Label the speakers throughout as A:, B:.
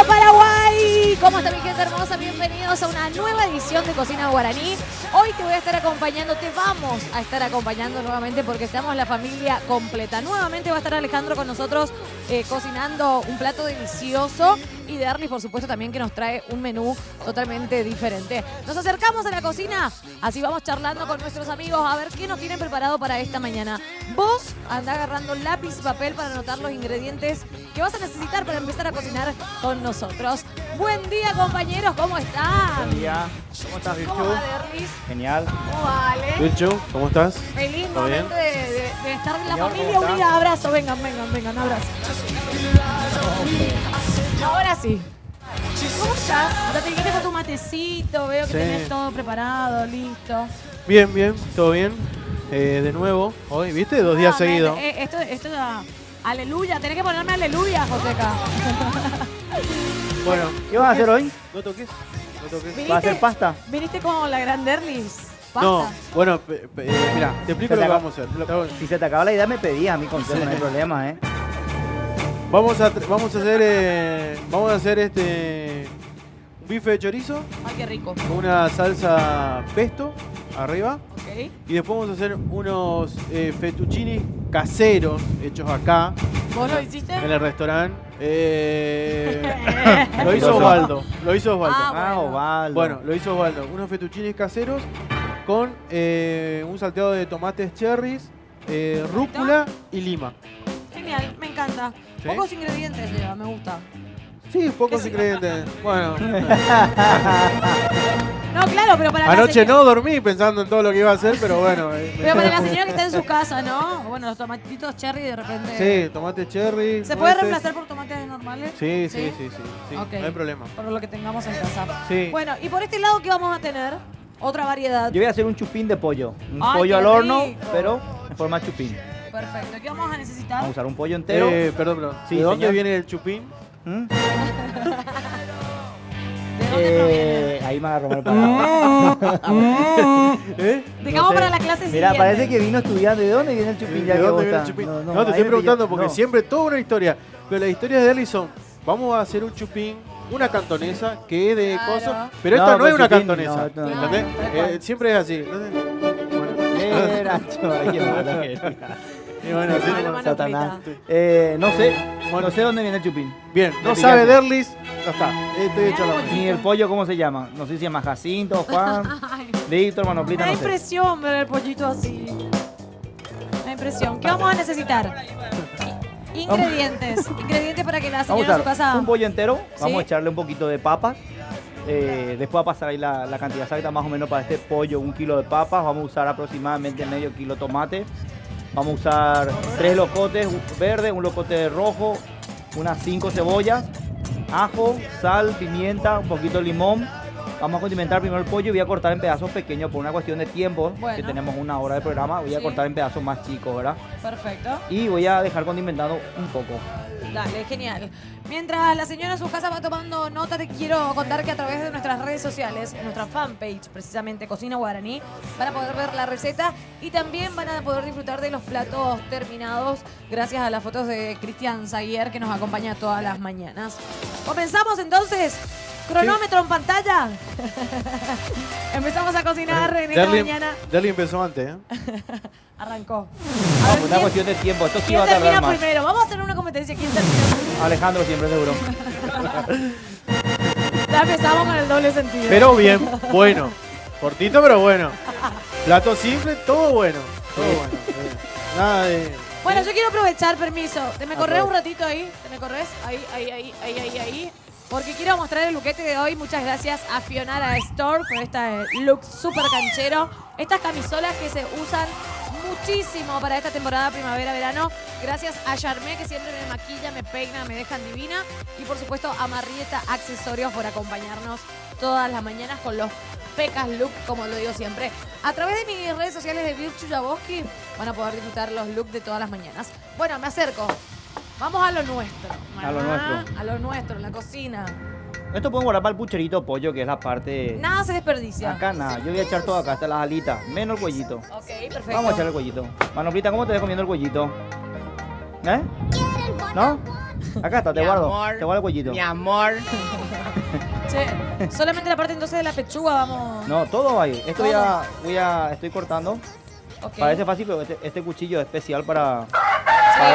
A: Río Paraguay. ¿Cómo está mi gente hermosa? Bienvenidos a una nueva edición de Cocina Guaraní. Hoy te voy a estar acompañando, te vamos a estar acompañando nuevamente porque estamos la familia completa. Nuevamente va a estar Alejandro con nosotros cocinando un plato delicioso y Derlis, por supuesto, también que nos trae un menú totalmente diferente. Nos acercamos a la cocina, así vamos charlando con nuestros amigos a ver qué nos tienen preparado para esta mañana. Vos andá agarrando lápiz y papel para anotar los ingredientes que vas a necesitar para empezar a cocinar con nosotros. Buen día, compañeros, ¿cómo están?
B: Buen día. ¿Cómo estás, Virchu?
A: ¿Cómo va, Derlis?
B: Genial.
A: ¿Cómo va, Ale?
C: Virchu, ¿cómo estás?
A: Feliz
C: ¿Todo bien?
A: momento de estar en la
B: Señor,
A: familia
B: ¿cómo está?
A: unida. Abrazo, vengan, abrazo. Ahora sí. ¿Cómo estás? Ya te dijiste con tu matecito, veo que
C: Sí.
A: tenés todo preparado, listo.
C: Bien, bien, todo bien. De nuevo, hoy, ¿viste? 2 días seguidos.
A: Esto es aleluya, tenés que ponerme aleluya, Joseca.
C: Bueno,
B: ¿Qué vas a hacer hoy?
C: no toques, no toques.
A: ¿Viniste?
B: ¿Vas a hacer pasta?
A: Viniste como la gran Derlis. Pasta.
C: No, bueno, mira, te explico
B: Se
C: lo
B: te
C: que
B: acaba-
C: vamos a hacer.
B: Si se te acaba la idea, me pedías a mi consejo, no hay problema, ¿eh?
C: Vamos a hacer un bife de chorizo
A: Ay, qué rico.
C: con una salsa pesto arriba.
A: Ok.
C: Y después vamos a hacer unos fettuccini caseros hechos acá
A: ¿Vos lo hiciste?
C: en el restaurante. Lo hizo Osvaldo.
A: Ah, bueno.
B: Osvaldo.
C: Bueno, lo hizo Osvaldo. Unos fettuccines caseros con un salteado de tomates cherries, rúcula y lima.
A: Genial, me encanta.
C: ¿Sí?
A: Pocos ingredientes lleva, me gusta.
C: Sí, pocos
A: Sí.
C: ingredientes. Bueno,
A: No, claro, pero para la
C: anoche
A: señora,
C: no dormí pensando en todo lo que iba a hacer, pero bueno.
A: pero para la señora que está en su casa, ¿no? Bueno, los tomatitos cherry de repente.
C: Sí, tomate cherry.
A: ¿Se puede
C: nueces.
A: reemplazar por tomates normales?
C: Sí, sí,
A: Ok.
C: no hay problema.
A: Por lo que tengamos en casa.
C: Sí.
A: Bueno, y por este lado, ¿qué vamos a tener? Otra variedad.
B: Yo voy a hacer un chupín de pollo. Un
A: Ay,
B: pollo
A: qué
B: al horno,
A: rico.
B: pero en forma de chupín.
A: Perfecto. ¿Qué vamos a necesitar?
B: Vamos a usar un pollo entero.
C: Perdón.
B: Sí,
C: ¿De dónde
B: señor.
C: viene el chupín?
B: ¿Mm?
A: ¿De dónde proviene?
B: Ahí me agarró el parado.
C: ¿Eh?
A: Dejamos
B: No sé.
A: para la clase
B: Mira,
A: siguiente.
B: parece que vino estudiando. ¿De dónde viene el chupín? Ya
C: ¿De
B: que
C: dónde
B: vos
C: viene el
B: estás?
C: chupín? No, te
B: ahí
C: estoy
B: me
C: preguntando
B: pilló.
C: porque
B: No.
C: siempre toda una historia. Pero las historias de Eli son: vamos a hacer un chupín, una cantonesa que es de
A: Claro.
C: cosas. Pero
B: No,
C: esta no
B: pero
C: es una
B: chupín,
C: cantonesa.
B: no, no,
A: no.
C: ¿Entendés?
A: Tal cual.
C: Siempre es así. Entonces,
B: Era, chaval, qué malo que era.
C: y bueno, así
A: Mano,
C: nomás.
A: mano
B: Satanás.
A: frita.
B: No sé.
C: Bueno.
B: No sé dónde viene el chupín.
C: Bien, no
B: Me
C: sabe
B: pillaste.
C: Derlis, ya está. Estoy hecho la mano.
B: Ni el pollo, ¿cómo se llama? No sé si se llama Jacinto, Juan,
A: Ay,
B: Víctor,
A: me
B: Manoplita,
A: da
B: no sé.
A: impresión ver el pollito así. Me da impresión. ¿Qué vamos a necesitar? Ingredientes. Ingredientes para que la
B: Vamos
A: señora
B: a
A: en su
B: usar
A: casa...
B: un pollo entero, vamos
A: ¿Sí?
B: a echarle un poquito de papas. Después va a pasar ahí la cantidad exacta más o menos para este pollo, 1 kilo de papas. Vamos a usar aproximadamente medio kilo de tomate. Vamos a usar 3 locotes verdes, 1 locote rojo, unas 5 cebollas, ajo, sal, pimienta, un poquito de limón. Vamos a condimentar primero el pollo y voy a cortar en pedazos pequeños por una cuestión de tiempo,
A: Bueno.
B: que tenemos 1 hora de programa. Voy a
A: Sí.
B: cortar en pedazos más chicos, ¿verdad?
A: Perfecto.
B: Y voy a dejar condimentando un poco.
A: Dale, genial. Mientras la señora en su casa va tomando nota, te quiero contar que a través de nuestras redes sociales, nuestra fanpage, precisamente Cocina Guaraní, van a poder ver la receta y también van a poder disfrutar de los platos terminados gracias a las fotos de Cristian Zaguier que nos acompaña todas las mañanas. Comenzamos entonces. Cronómetro en pantalla. Empezamos a cocinar en esta mañana.
C: Derlis empezó antes, ¿eh?
A: Arrancó. A
B: Vamos,
A: ver,
B: una cuestión de tiempo. Esto sí
A: ¿quién
B: va a tardar
A: termina
B: más.
A: primero? Vamos a hacer una competencia. ¿Quién termina primero?
B: Alejandro siempre seguro.
A: Ya empezamos con el doble sentido.
C: Pero bien, bueno. Cortito, pero bueno. Plato simple, todo bueno. Todo bueno. Nada de.
A: Bueno, yo quiero aprovechar, permiso. ¿Te me corres un
B: Aprovecha.
A: ratito ahí? ¿Te me corres? Ahí. Porque quiero mostrar el lookete de hoy. Muchas gracias a Fionara Store por este look súper canchero. Estas camisolas que se usan muchísimo para esta temporada primavera-verano. Gracias a Charmé, que siempre me maquilla, me peina, me dejan divina. Y por supuesto a Marrieta Accesorios por acompañarnos todas las mañanas con los pecas look, como lo digo siempre. A través de mis redes sociales de Virchu Jaboski van a poder disfrutar los looks de todas las mañanas. Bueno, me acerco. Vamos a lo nuestro.
B: A lo nuestro.
A: A lo nuestro, en la cocina.
B: Esto pueden guardar para el pucherito de pollo, que es la parte...
A: Nada se desperdicia.
B: Acá nada, yo voy a echar todo acá, hasta las alitas, menos el cuellito.
A: Ok, perfecto.
B: Vamos a echarle el cuellito. Manoplita, ¿cómo te ves comiendo el cuellito? ¿Eh? ¿No? Acá está, te
D: Mi
B: guardo.
D: amor,
B: Te guardo el cuellito.
D: Mi amor.
A: Che, solamente la parte entonces de la pechuga vamos.
B: No, todo va ahí. Esto estoy cortando.
A: Ok.
B: Parece fácil, pero este cuchillo es especial para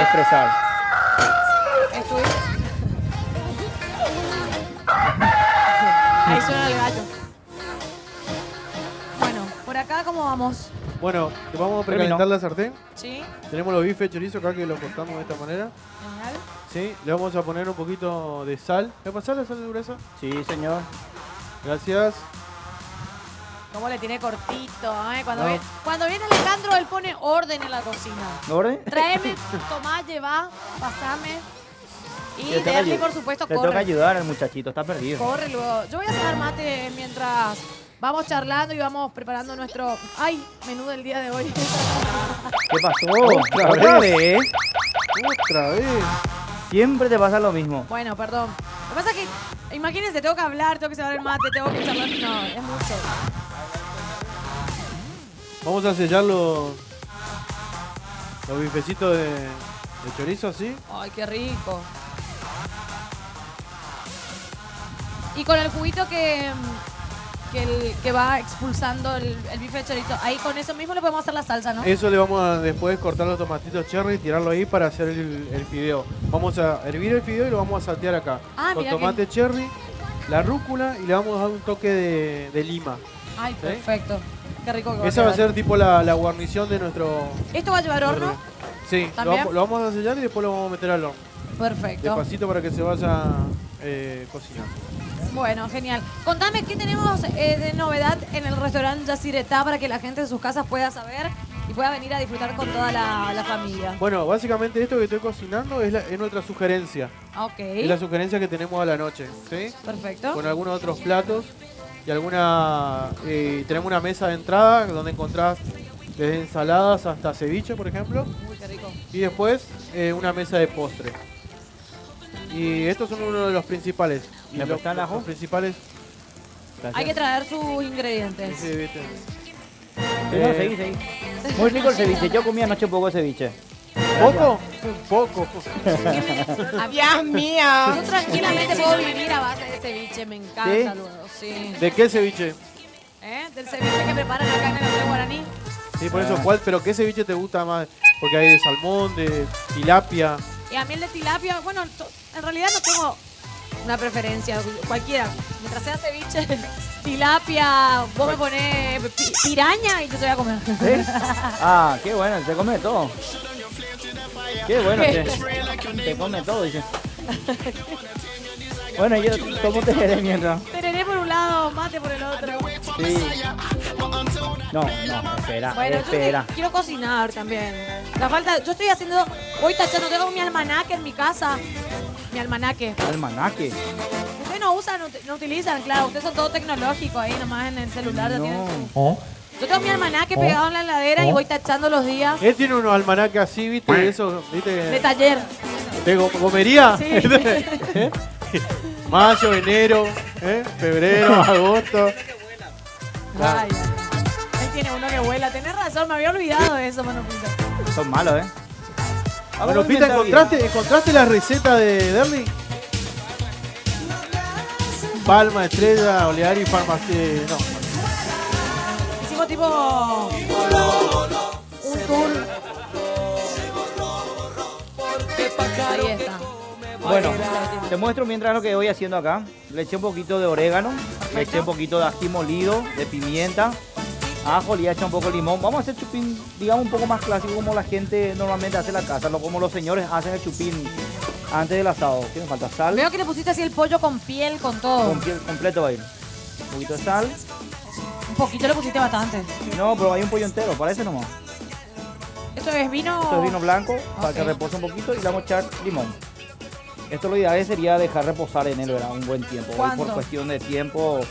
B: expresar.
A: Estoy. Ahí suena el gallo. Bueno, por acá, ¿cómo vamos?
C: Bueno, te vamos a
B: Terminó.
C: precalentar la sartén.
A: ¿Sí?
C: Tenemos los bifes de chorizo acá que los cortamos de esta manera.
A: Genial.
C: Sí, le vamos a poner un poquito de sal. ¿Le pasa la sal de dureza?
B: Sí, señor.
C: Gracias.
A: ¿Cómo le tiene cortito?
B: No.
A: Cuando viene Alejandro, él pone orden en la cocina.
B: ¿Orden?
A: Tráeme, tomá, lleva, pasame. Y
B: Le toca
A: Derly,
B: ayudar.
A: por supuesto,
B: Le toca
A: corre.
B: ayudar al muchachito, está perdido.
A: Corre luego. Yo voy a hacer mate mientras vamos charlando y vamos preparando nuestro menú del día de hoy.
B: ¿Qué pasó? ¿Otra vez?
C: Otra vez.
B: Siempre te pasa lo mismo.
A: Bueno, perdón. Lo que pasa es que, imagínense, tengo que hablar, tengo que saber el mate, tengo que charlar. No, es mucho.
C: Vamos a sellar los bifecitos de chorizo así.
A: Ay, qué rico. Y con el juguito que va expulsando el bife de chorizo, ahí con eso mismo le podemos hacer la salsa, ¿no?
C: Eso le vamos a después cortar los tomatitos cherry y tirarlo ahí para hacer el fideo. Vamos a hervir el fideo y lo vamos a saltear acá.
A: Ah,
C: con
A: mirá
C: tomate cherry, la rúcula y le vamos a dar un toque de lima.
A: Ay, perfecto. Qué rico que va
C: Esa va a
A: quedar.
C: ser tipo la guarnición de nuestro...
A: ¿Esto va a llevar horno?
C: Sí, lo
A: ¿También?
C: vamos a sellar y después lo vamos a meter al horno.
A: Perfecto.
C: Despacito para que se vaya cocinando.
A: Bueno, genial. Contame qué tenemos de novedad en el restaurante Yacyretá para que la gente de sus casas pueda saber y pueda venir a disfrutar con toda la familia.
C: Bueno, básicamente esto que estoy cocinando es nuestra sugerencia.
A: Ok.
C: Es la sugerencia que tenemos a la noche, ¿sí?
A: Perfecto.
C: Con algunos otros platos y tenemos una mesa de entrada donde encontrás desde ensaladas hasta ceviche, por ejemplo,
A: Uy, qué rico.
C: y después una mesa de postre. Y estos son uno de los principales. Y
B: ¿Me prestan el ajo?
C: los principales.
A: Hay que traer sus ingredientes.
C: Sí, viste.
B: Sí, no, seguí. Muy rico el ceviche. Yo comí anoche un poco de ceviche.
C: ¿Poco? Poco.
D: Dios mío.
A: Yo tranquilamente puedo vivir a base de ceviche, me encanta
B: ¿Sí?
A: luego, sí.
C: ¿De qué ceviche?
A: Del ceviche que preparan acá en el Hotel Guaraní.
C: Sí, por eso, ¿cuál? ¿Pero qué ceviche te gusta más? Porque hay de salmón, de tilapia.
A: Y a mí el de tilapia, bueno, en realidad no tengo una preferencia, cualquiera. Mientras sea ceviche, tilapia, vos me ponés piraña y yo te voy a comer.
B: ¿Sí? Ah, qué bueno, se come todo. Qué bueno, se come todo, dice. Bueno, yo tomo tereré mientras.
A: Tereré por un lado, mate por el otro.
B: Sí. No, espera,
A: Bueno,
B: espera.
A: yo quiero cocinar también. La falta, yo estoy haciendo, voy tachando, tengo mi almanaque en mi casa. Mi almanaque.
B: Almanaque.
A: Ustedes no usan, no utilizan, claro, ustedes son todo tecnológico ahí nomás en el celular. Ya tienen su- Yo tengo mi almanaque pegado en la heladera y voy tachando los días
C: Él tiene unos almanaques así, ¿viste? De eso, ¿viste?
A: de taller.
C: ¿De gomería?
A: Sí.
C: ¿Eh? Mayo, enero, febrero, agosto.
A: Ay, él tiene uno que vuela. Tenés razón, me había olvidado de eso, Mano Pinto.
B: Son malos, ¿eh?
C: Bueno, Pita, ¿encontraste la receta de Derly? Palma, estrella, oleario y farmacia. No.
A: Hicimos tipo un tour. Ahí está.
B: Bueno, te muestro mientras lo que voy haciendo acá. Le eché un poquito de orégano, le eché un poquito de ají molido, de pimienta, ajo, le eché un poco de limón. Vamos a hacer chupín, digamos, un poco más clásico como la gente normalmente hace en la casa, como los señores hacen el chupín antes del asado. ¿Qué me falta? Sal,
A: Veo que le pusiste así el pollo con piel, con todo.
B: con piel completo va a ir. Un poquito de sal.
A: Un poquito le pusiste bastante.
B: No, pero hay un pollo entero, parece nomás.
A: ¿Esto es vino?
B: Esto es vino blanco, para
A: Ok.
B: que repose un poquito y le vamos a echar limón. Esto lo ideal sería dejar reposar en él, ¿verdad? Un buen tiempo. Hoy
A: ¿Cuánto?
B: por cuestión de tiempo,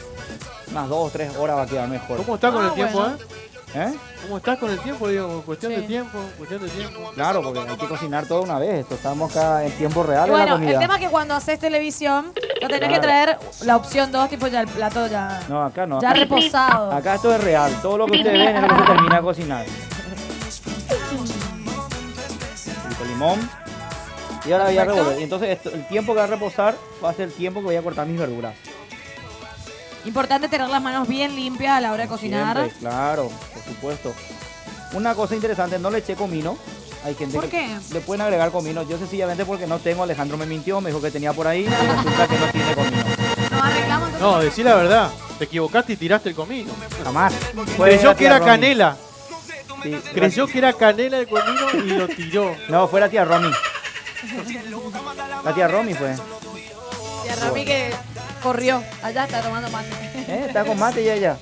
B: unas 2 o 3 horas va a quedar mejor.
C: ¿Cómo estás con
A: Ah,
C: el tiempo,
A: bueno.
B: ¿Eh?
C: ¿Cómo estás con el tiempo? Digo, cuestión
A: Sí.
C: de tiempo, cuestión de tiempo.
B: Claro, porque hay que cocinar todo una vez. Esto estamos acá en tiempo real
A: Y
B: de la
A: bueno,
B: comida.
A: el tema es que cuando haces televisión, no tenés que
B: Claro.
A: traer la opción 2, tipo ya el plato ya,
B: No, acá no.
A: ya
B: Acá,
A: reposado.
B: acá esto es real. Todo lo que ustedes ven es lo que se termina de cocinar. Un poquito de limón. Y ahora voy a
A: Perfecto.
B: revolver. Y entonces el tiempo que va a reposar va a ser el tiempo que voy a cortar mis verduras.
A: Importante tener las manos bien limpias a la hora de cocinar.
B: Siempre, claro, por supuesto. Una cosa interesante, no le eché comino. Hay gente
A: ¿Por
B: que
A: qué?
B: le pueden agregar comino. Yo sencillamente porque no tengo, Alejandro me mintió, me dijo que tenía por ahí y resulta que no tiene comino.
A: Nos arreglamos entonces.
C: No, decí la verdad. Te equivocaste y tiraste el comino.
B: Jamás. Fue
C: Creyó
B: la
C: que
B: tía
C: era
B: Romy.
C: canela.
B: Sí,
C: Creyó que era canela el comino y lo tiró.
B: No, fue la tía Romy. La tía Romy fue.
A: Tía Rami que corrió. Allá está tomando mate.
B: Está con mate y ella.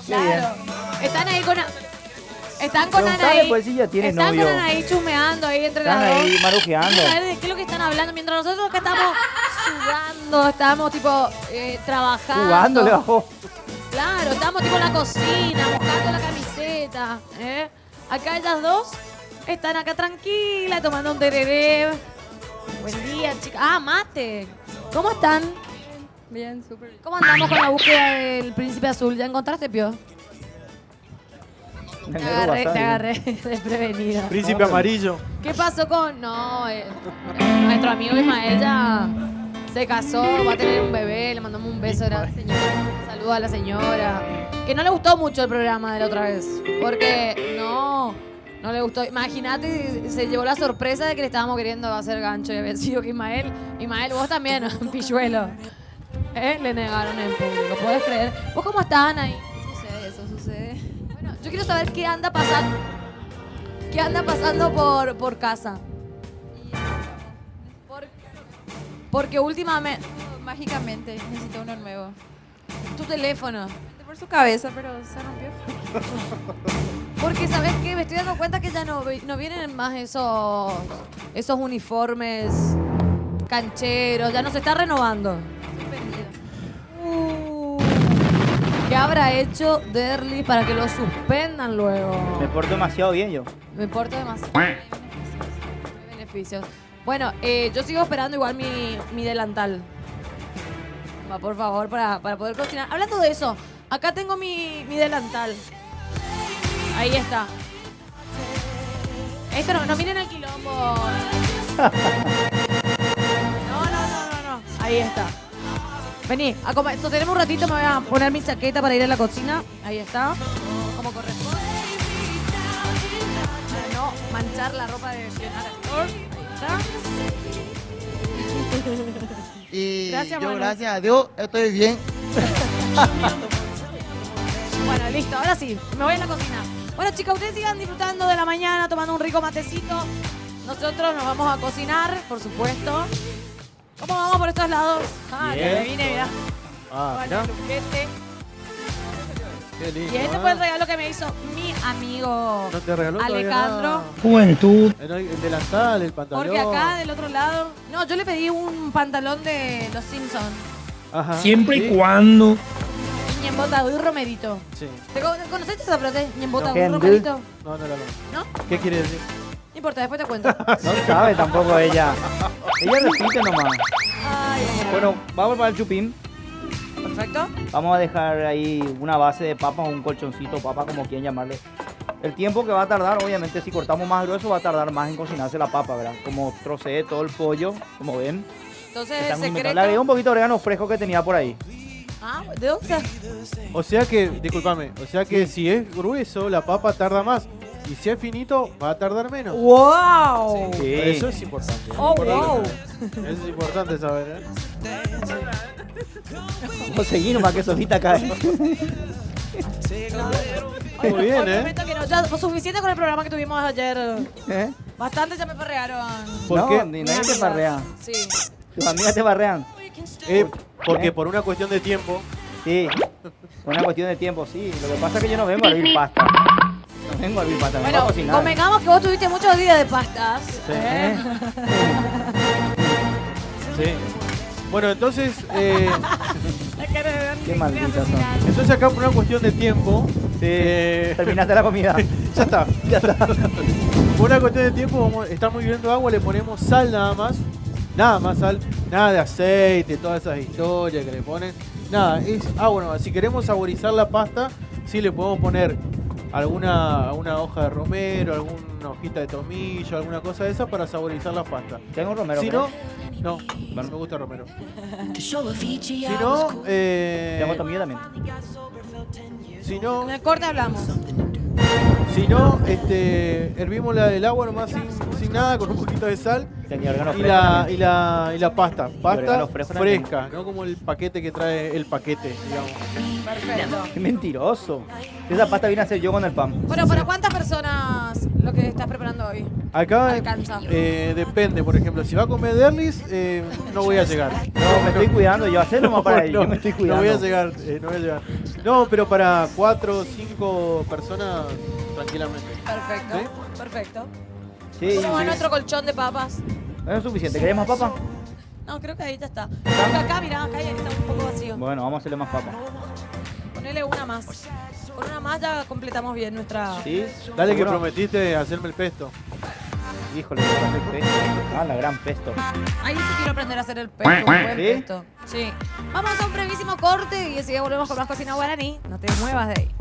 B: Qué bien.
A: Claro. Están ahí con... Están con
B: Preguntale,
A: Anaí.
B: pues, si ya tiene
A: están
B: novio.
A: con Anaí chumeando ahí entre
B: Están
A: las dos.
B: ahí marujeando.
A: Quiero saber de qué es lo que están hablando. Mientras nosotros acá estamos sudando, estamos tipo trabajando.
B: Jugando le bajó.
A: Claro, estamos tipo en la cocina, buscando la camiseta. Acá ellas dos están acá tranquilas, tomando un tereré. Buen día, chicas. Ah, mate. ¿Cómo están?
E: Bien, súper.
A: ¿Cómo andamos con la búsqueda del príncipe azul? ¿Ya encontraste, Pio? Te agarré desprevenido.
C: Príncipe amarillo.
A: ¿Qué pasó con...? No, nuestro amigo Ismael ya se casó, va a tener un bebé, le mandamos un beso a la señora. Saludos a la señora. Que no le gustó mucho el programa de la otra vez. Porque no le gustó. Imagínate, se llevó la sorpresa de que le estábamos queriendo hacer gancho y había sido que Ismael, vos también, ¿no? Pilluelo. Le negaron en público, ¿puedes creer? ¿Vos cómo están ahí?
E: Sucede, eso sucede.
A: Bueno, yo quiero saber qué anda pasando. ¿Qué anda pasando por casa?
E: Y
A: Porque últimamente...
E: mágicamente necesito uno nuevo.
A: Tu teléfono.
E: Por su cabeza, pero se rompió.
A: Porque, ¿sabes qué? Me estoy dando cuenta que ya no vienen más esos uniformes cancheros. Ya no se está renovando.
E: Suspendido.
A: ¿Qué habrá hecho Derly para que lo suspendan luego?
B: Me porto demasiado bien yo.
A: Me porto demasiado. Hay beneficios. Bueno, yo sigo esperando igual mi delantal. Va, por favor, para poder cocinar. Hablando de eso, acá tengo mi delantal. Ahí está. Esto no miren el quilombo. No. Ahí está. Vení, sostenemos un ratito, me voy a poner mi chaqueta para ir a la cocina. Ahí está. Como corresponde. Para no manchar la ropa de Fiona Castor. Ahí está.
D: Y
A: Gracias,
D: yo,
A: Manu.
D: gracias a Dios, estoy bien.
A: Bueno, listo, ahora sí, me voy a la cocina. Bueno, chicas, ustedes sigan disfrutando de la mañana, tomando un rico matecito. Nosotros nos vamos a cocinar, por supuesto. ¿Cómo vamos por estos lados? Ah, que
C: Bien.
A: me vine, mirá.
C: Ah,
A: Con
C: mirá.
A: el luquete.
C: Qué lindo.
A: Y este fue el regalo que me hizo mi amigo
C: No te regaló todavía
A: Alejandro.
C: nada.
B: Juventud.
C: El delantal, el pantalón.
A: Porque acá del otro lado... No, yo le pedí un pantalón de los Simpsons.
C: Ajá.
F: Siempre y
C: Sí.
F: cuando
A: Ñembotadú y Romerito.
C: Sí.
A: ¿Conociste esa frase? Ñembotadú y
B: Gente.
A: Romerito.
C: No, no la conozco.
A: ¿No?
C: ¿Qué quiere decir?
A: No importa, después te cuento.
B: No sabe tampoco ella. Ella repite nomás.
A: Ay,
B: Bueno, vamos para el chupín.
A: perfecto.
B: Vamos a dejar ahí una base de papa o un colchoncito papa, como quieran llamarle. El tiempo que va a tardar, obviamente, si cortamos más grueso, va a tardar más en cocinarse la papa, ¿verdad? Como troceé todo el pollo, como ven.
A: Entonces,
B: Está
A: el
B: muy inventado.
A: secreto...
B: Le agregué un poquito de orégano fresco que tenía por ahí.
A: Ah, ¿de dónde?
C: O sea que, discúlpame, o sea que si es grueso, la papa tarda más. Y si es finito, va a tardar menos.
A: ¡Wow!
B: Sí.
C: Eso es importante.
A: Oh,
C: Importante. Eso es importante saber, ¿eh?
B: Vos seguí nomás que solita cae.
C: Muy bien,
A: Hoy
C: ¿eh?
A: prometo que no, ya fue suficiente con el programa que tuvimos ayer.
B: ¿Eh?
A: Bastante ya me perrearon.
C: ¿Por
B: No,
C: qué?
B: ni nadie te barrea.
A: Sí.
B: Tus amigas te barrean.
C: Porque por una cuestión de tiempo.
B: Sí. Por una cuestión de tiempo, sí. Lo que pasa es que yo no vengo a hervir pasta. No vengo a hervir pasta, vengo a
A: Bueno,
B: cocinar.
A: convengamos que vos tuviste muchos días de pastas.
B: ¿Eh?
C: Sí. Bueno, entonces,
B: Qué malditas son.
C: entonces acá por una cuestión de tiempo.
B: Sí. Terminaste la comida.
C: Ya está.
B: Ya está.
C: Por una cuestión de tiempo, estamos hirviendo agua, le ponemos sal nada más. Nada más sal. Nada de aceite, todas esas historias que le ponen. Nada, es agua nomás. Si queremos saborizar la pasta, sí le podemos poner alguna hoja de romero, alguna hojita de tomillo, alguna cosa de esa para saborizar la pasta.
B: Tengo romero.
C: Si
B: pero-
C: no, no me gusta romero. Si no,
B: Tengo tomillo también.
C: si no,
E: En el corte hablamos.
C: si no, hervimos el agua nomás sin nada, con un poquito de sal.
B: Tenía órganos
C: Y
B: frescos
C: la,
B: también.
C: y la pasta. Pasta
B: orégano fresco también.
C: fresca, no como el paquete que trae el paquete, digamos.
E: Perfecto.
B: Qué mentiroso. Esa pasta vine a hacer yo con el pan.
A: Bueno, ¿para cuántas personas lo que estás preparando hoy?
C: Acá
A: Alcanza.
C: depende, por ejemplo, si va a comer Derlis, no voy a llegar.
B: No, me estoy cuidando. Yo hacer nomás para ello. Yo me estoy
C: no
B: cuidando.
C: voy a llegar, no voy a llegar. No, pero para 4 o 5 personas, tranquilamente.
A: Perfecto,
C: ¿Sí?
A: perfecto.
B: Sí,
A: ¿Cómo va
B: sí.
A: nuestro colchón de papas?
B: No es suficiente. ¿Querés más papa?
A: No, creo que ahí ya está. Porque acá, mirá, acá está un poco vacío.
B: Bueno, vamos a hacerle más papa.
A: Ponele una más. Con una más ya completamos bien nuestra...
B: ¿Sí?
C: Dale que
B: ¿Seguro?
C: prometiste hacerme el pesto.
B: Híjole, qué pasa el pesto. Ah, la gran pesto.
A: Ahí sí quiero aprender a hacer el pesto, un buen
B: ¿Sí?
A: pesto. Sí. Vamos a un brevísimo corte y enseguida volvemos con más cocina guaraní. No te muevas de ahí.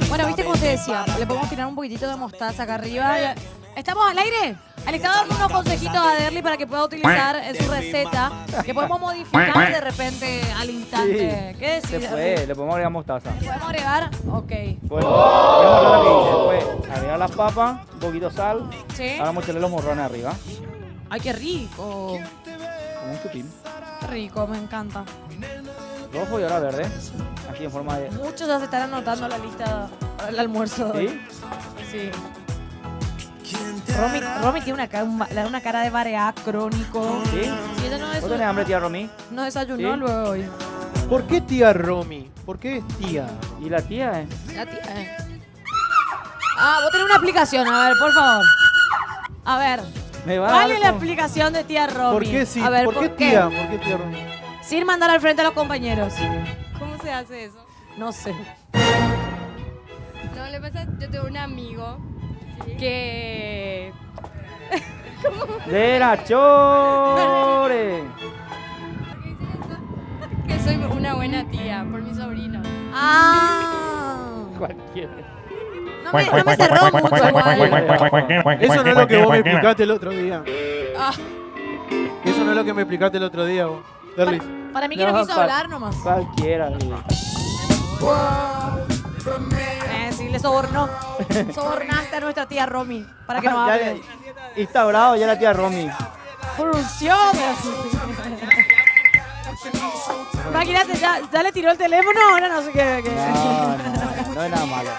A: Bueno, viste como te decía, le podemos tirar un poquitito de mostaza acá arriba. ¿Estamos al aire? Le estaba dando unos consejitos a Derly para que pueda utilizar en su receta, que podemos modificar de repente al instante. ¿Qué decís?
B: Se
A: Derly?
B: puede, le podemos agregar mostaza.
A: ¿Podemos agregar? Ok.
B: Bueno, vamos a ver lo que dice. Después, agregar las papas, un poquito de sal.
A: ¿Sí?
B: Ahora vamos a echarle los morrones arriba.
A: Ay, qué rico.
B: Como un chupín.
A: Qué rico, me encanta.
B: Rojo y ahora verde. Así en forma de...
A: Muchos ya se están anotando la lista para el almuerzo. de hoy.
B: ¿Sí?
A: Sí. Romy tiene una cara de mareá crónico.
B: ¿Sí?
A: Sí, ella no,
B: ¿Vos tenés hambre, tía Romy?
A: no desayunó
B: ¿Sí?
A: luego hoy.
C: ¿Por qué tía Romy? ¿Por qué es tía?
B: ¿Y la tía,
A: La tía, vos tenés una explicación, a ver, por favor. A ver,
B: Me va a
A: ¿cuál
B: dar
A: es la
B: con-
A: explicación de tía Romy?
C: ¿Por qué sí?
A: A ver,
C: ¿Por qué tía? ¿Por qué tía Romy?
A: Sin mandar al frente a los compañeros.
E: ¿Cómo se hace eso?
A: No sé.
F: No, le pasa, yo tengo un amigo que...
B: ¡De la chore!
F: que soy una buena tía por mi sobrino.
A: Ah.
B: Cualquiera.
A: No me cerró mucho igual.
C: Eso no es lo que vos me explicaste el otro día.
A: Ah,
C: Eso no es lo que me explicaste el otro día, vos. Derlis.
A: para mí que no quiso hablar nomás.
B: Cualquiera. digo.
A: Sí, le sobornó. Sobornaste a nuestra tía Romy para que no
B: Ya
A: hable.
B: le- instaurado ya la tía Romy.
A: Frunció. Imagínate, ya le tiró el teléfono, ahora no sé qué.
B: No es nada malo.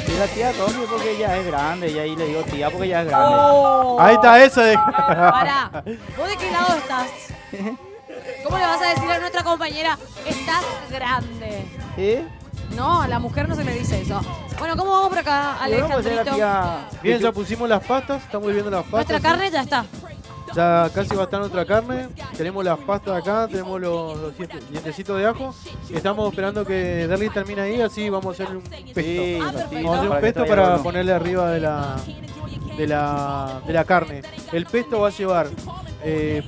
B: Sí, la tía Romy porque ella es grande. Y ahí le digo tía porque ella es grande.
A: Oh.
C: Ahí está eso de...
A: Pará, ¿vos de qué lado estás? ¿Cómo le vas a decir a nuestra compañera, estás grande?
B: ¿Sí?
A: No, a la mujer no se le dice eso. Bueno, ¿cómo vamos por acá,
B: Bueno, pues era
A: Alejandrito?
B: tía...
C: Bien, ya pusimos las pastas, estamos viendo las pastas.
A: Nuestra carne ya está.
C: Ya casi va a estar nuestra carne. Tenemos las pastas acá, tenemos los dientecitos de ajo. Estamos esperando que Derly termine ahí, así vamos a hacer un pesto.
B: Sí,
A: Ah,
B: sí,
A: perfecto.
C: Vamos a hacer un
B: que
C: pesto
B: traiga
C: para
B: bueno.
C: ponerle arriba de la carne. El pesto va a llevar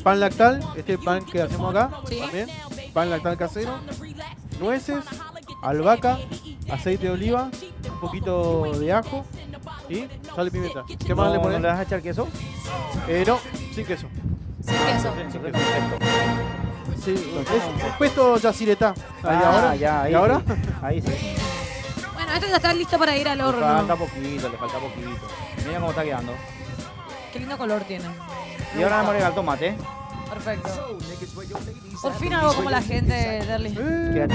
C: pan lactal, este pan que hacemos acá,
A: Sí.
C: también, pan lactal casero, nueces, albahaca, aceite de oliva, un poquito de ajo y sal y pimienta. ¿Qué más le
B: ¿No
C: pones?
B: le vas a echar queso?
C: No, sin queso.
A: Sin queso.
B: Entonces, perfecto.
C: Sí, es un pesto yaciretá. Ahí
B: Ah,
C: ahora.
B: ya, ahí
C: ¿Y ahora?
B: sí. Ahí sí.
A: Bueno, esto ya está listo para ir al
B: Le
A: horno.
B: falta poquito, le falta poquito. Mira cómo está quedando.
A: Qué lindo color tiene.
B: Y ahora vamos a agregar el tomate.
A: Perfecto. Por fin algo como la gente, Derly.
B: Quédate.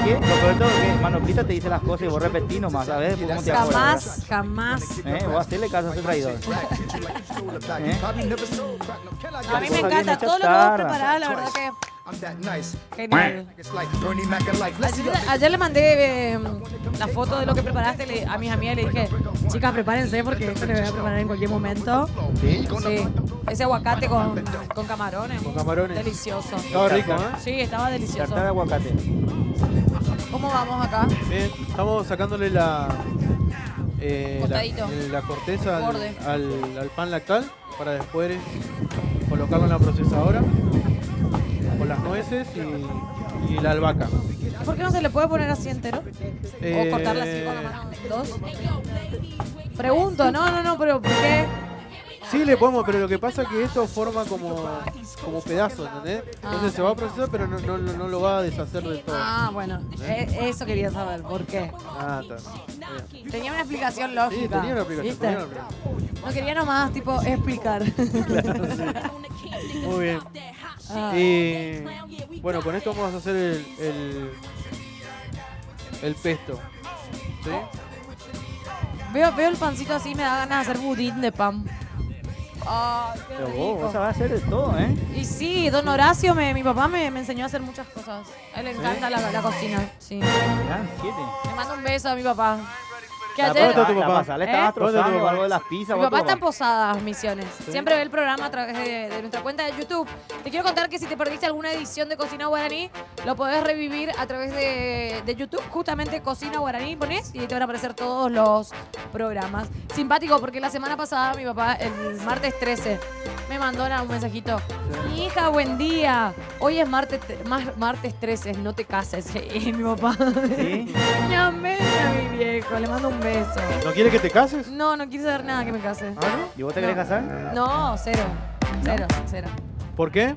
B: ¿Qué? Lo peor de todo es que Manoplita te dice las cosas y vos repetís nomás, ¿sabes? ¿Cómo te acuerdas?
A: Jamás.
B: Vos hacerle caso a ese traidor.
A: A mí me encanta todo lo que vos preparás, la verdad que genial. Ayer le mandé la foto de lo que preparaste a mis amigas y le dije, chicas, prepárense porque esto le voy a preparar en cualquier momento.
B: ¿Sí?
A: Sí. Ese aguacate con camarones.
C: Con camarones.
A: Delicioso.
C: Estaba rico, ¿eh?
A: Sí, estaba delicioso.
B: Tarta de aguacate.
A: ¿Cómo vamos acá?
C: Bien, estamos sacándole la
A: Cortadito.
C: la corteza
A: Borde.
C: al pan lactal para después colocarlo en la procesadora con las nueces y la albahaca.
A: ¿Por qué no se le puede poner así entero? ¿O cortarla así con la mano? ¿Dos? Pregunto, no, pero ¿por qué?
C: Sí le podemos, pero lo que pasa es que esto forma como pedazos, ¿entendés? Entonces se va a procesar, pero no lo va a deshacer del todo.
A: Ah, bueno, eso quería saber, ¿por qué?
C: Ah, está. Bien.
A: Tenía una explicación lógica.
C: Sí, tenía una aplicación.
A: ¿viste?
C: tenía una aplicación.
A: No quería nomás, tipo, explicar.
C: Muy bien.
A: Ah.
C: Y bueno, con esto vamos a hacer el pesto. ¿Sí?
A: Veo el pancito así, me da ganas de hacer budín de pan. Ay, qué
B: Pero
A: rico.
B: vos sabés hacer de todo, ¿eh?
A: Y sí, don Horacio, mi papá me enseñó a hacer muchas cosas. A él le encanta la cocina, sí.
B: Mirá, 7.
A: Le mando un beso a mi papá. Que
C: ¿Dónde
A: ayer...
C: está tu papá?
B: La pasada le estabas
A: ¿Eh?
C: ¿Dónde está tu
B: trozando
C: papá?
B: algo de las pizzas.
A: Mi
B: vos,
A: papá
B: tu
A: está en Posadas Misiones. Siempre ve el programa a través de nuestra cuenta de YouTube. Te quiero contar que si te perdiste alguna edición de Cocina Guaraní, lo podés revivir a través de YouTube. Justamente Cocina Guaraní pones y ahí te van a aparecer todos los programas. Simpático porque la semana pasada mi papá, el martes 13, me mandó un mensajito. Mi hija, buen día. Hoy es martes 13, no te cases. Y mi papá.
B: ¿Sí?
A: Llamé a mi viejo, le mando un beso.
C: ¿No quiere que te cases?
A: No quiere saber nada que me case.
C: ¿Ah, no?
B: ¿Y vos te querés casar?
A: No, cero.
C: ¿Por qué?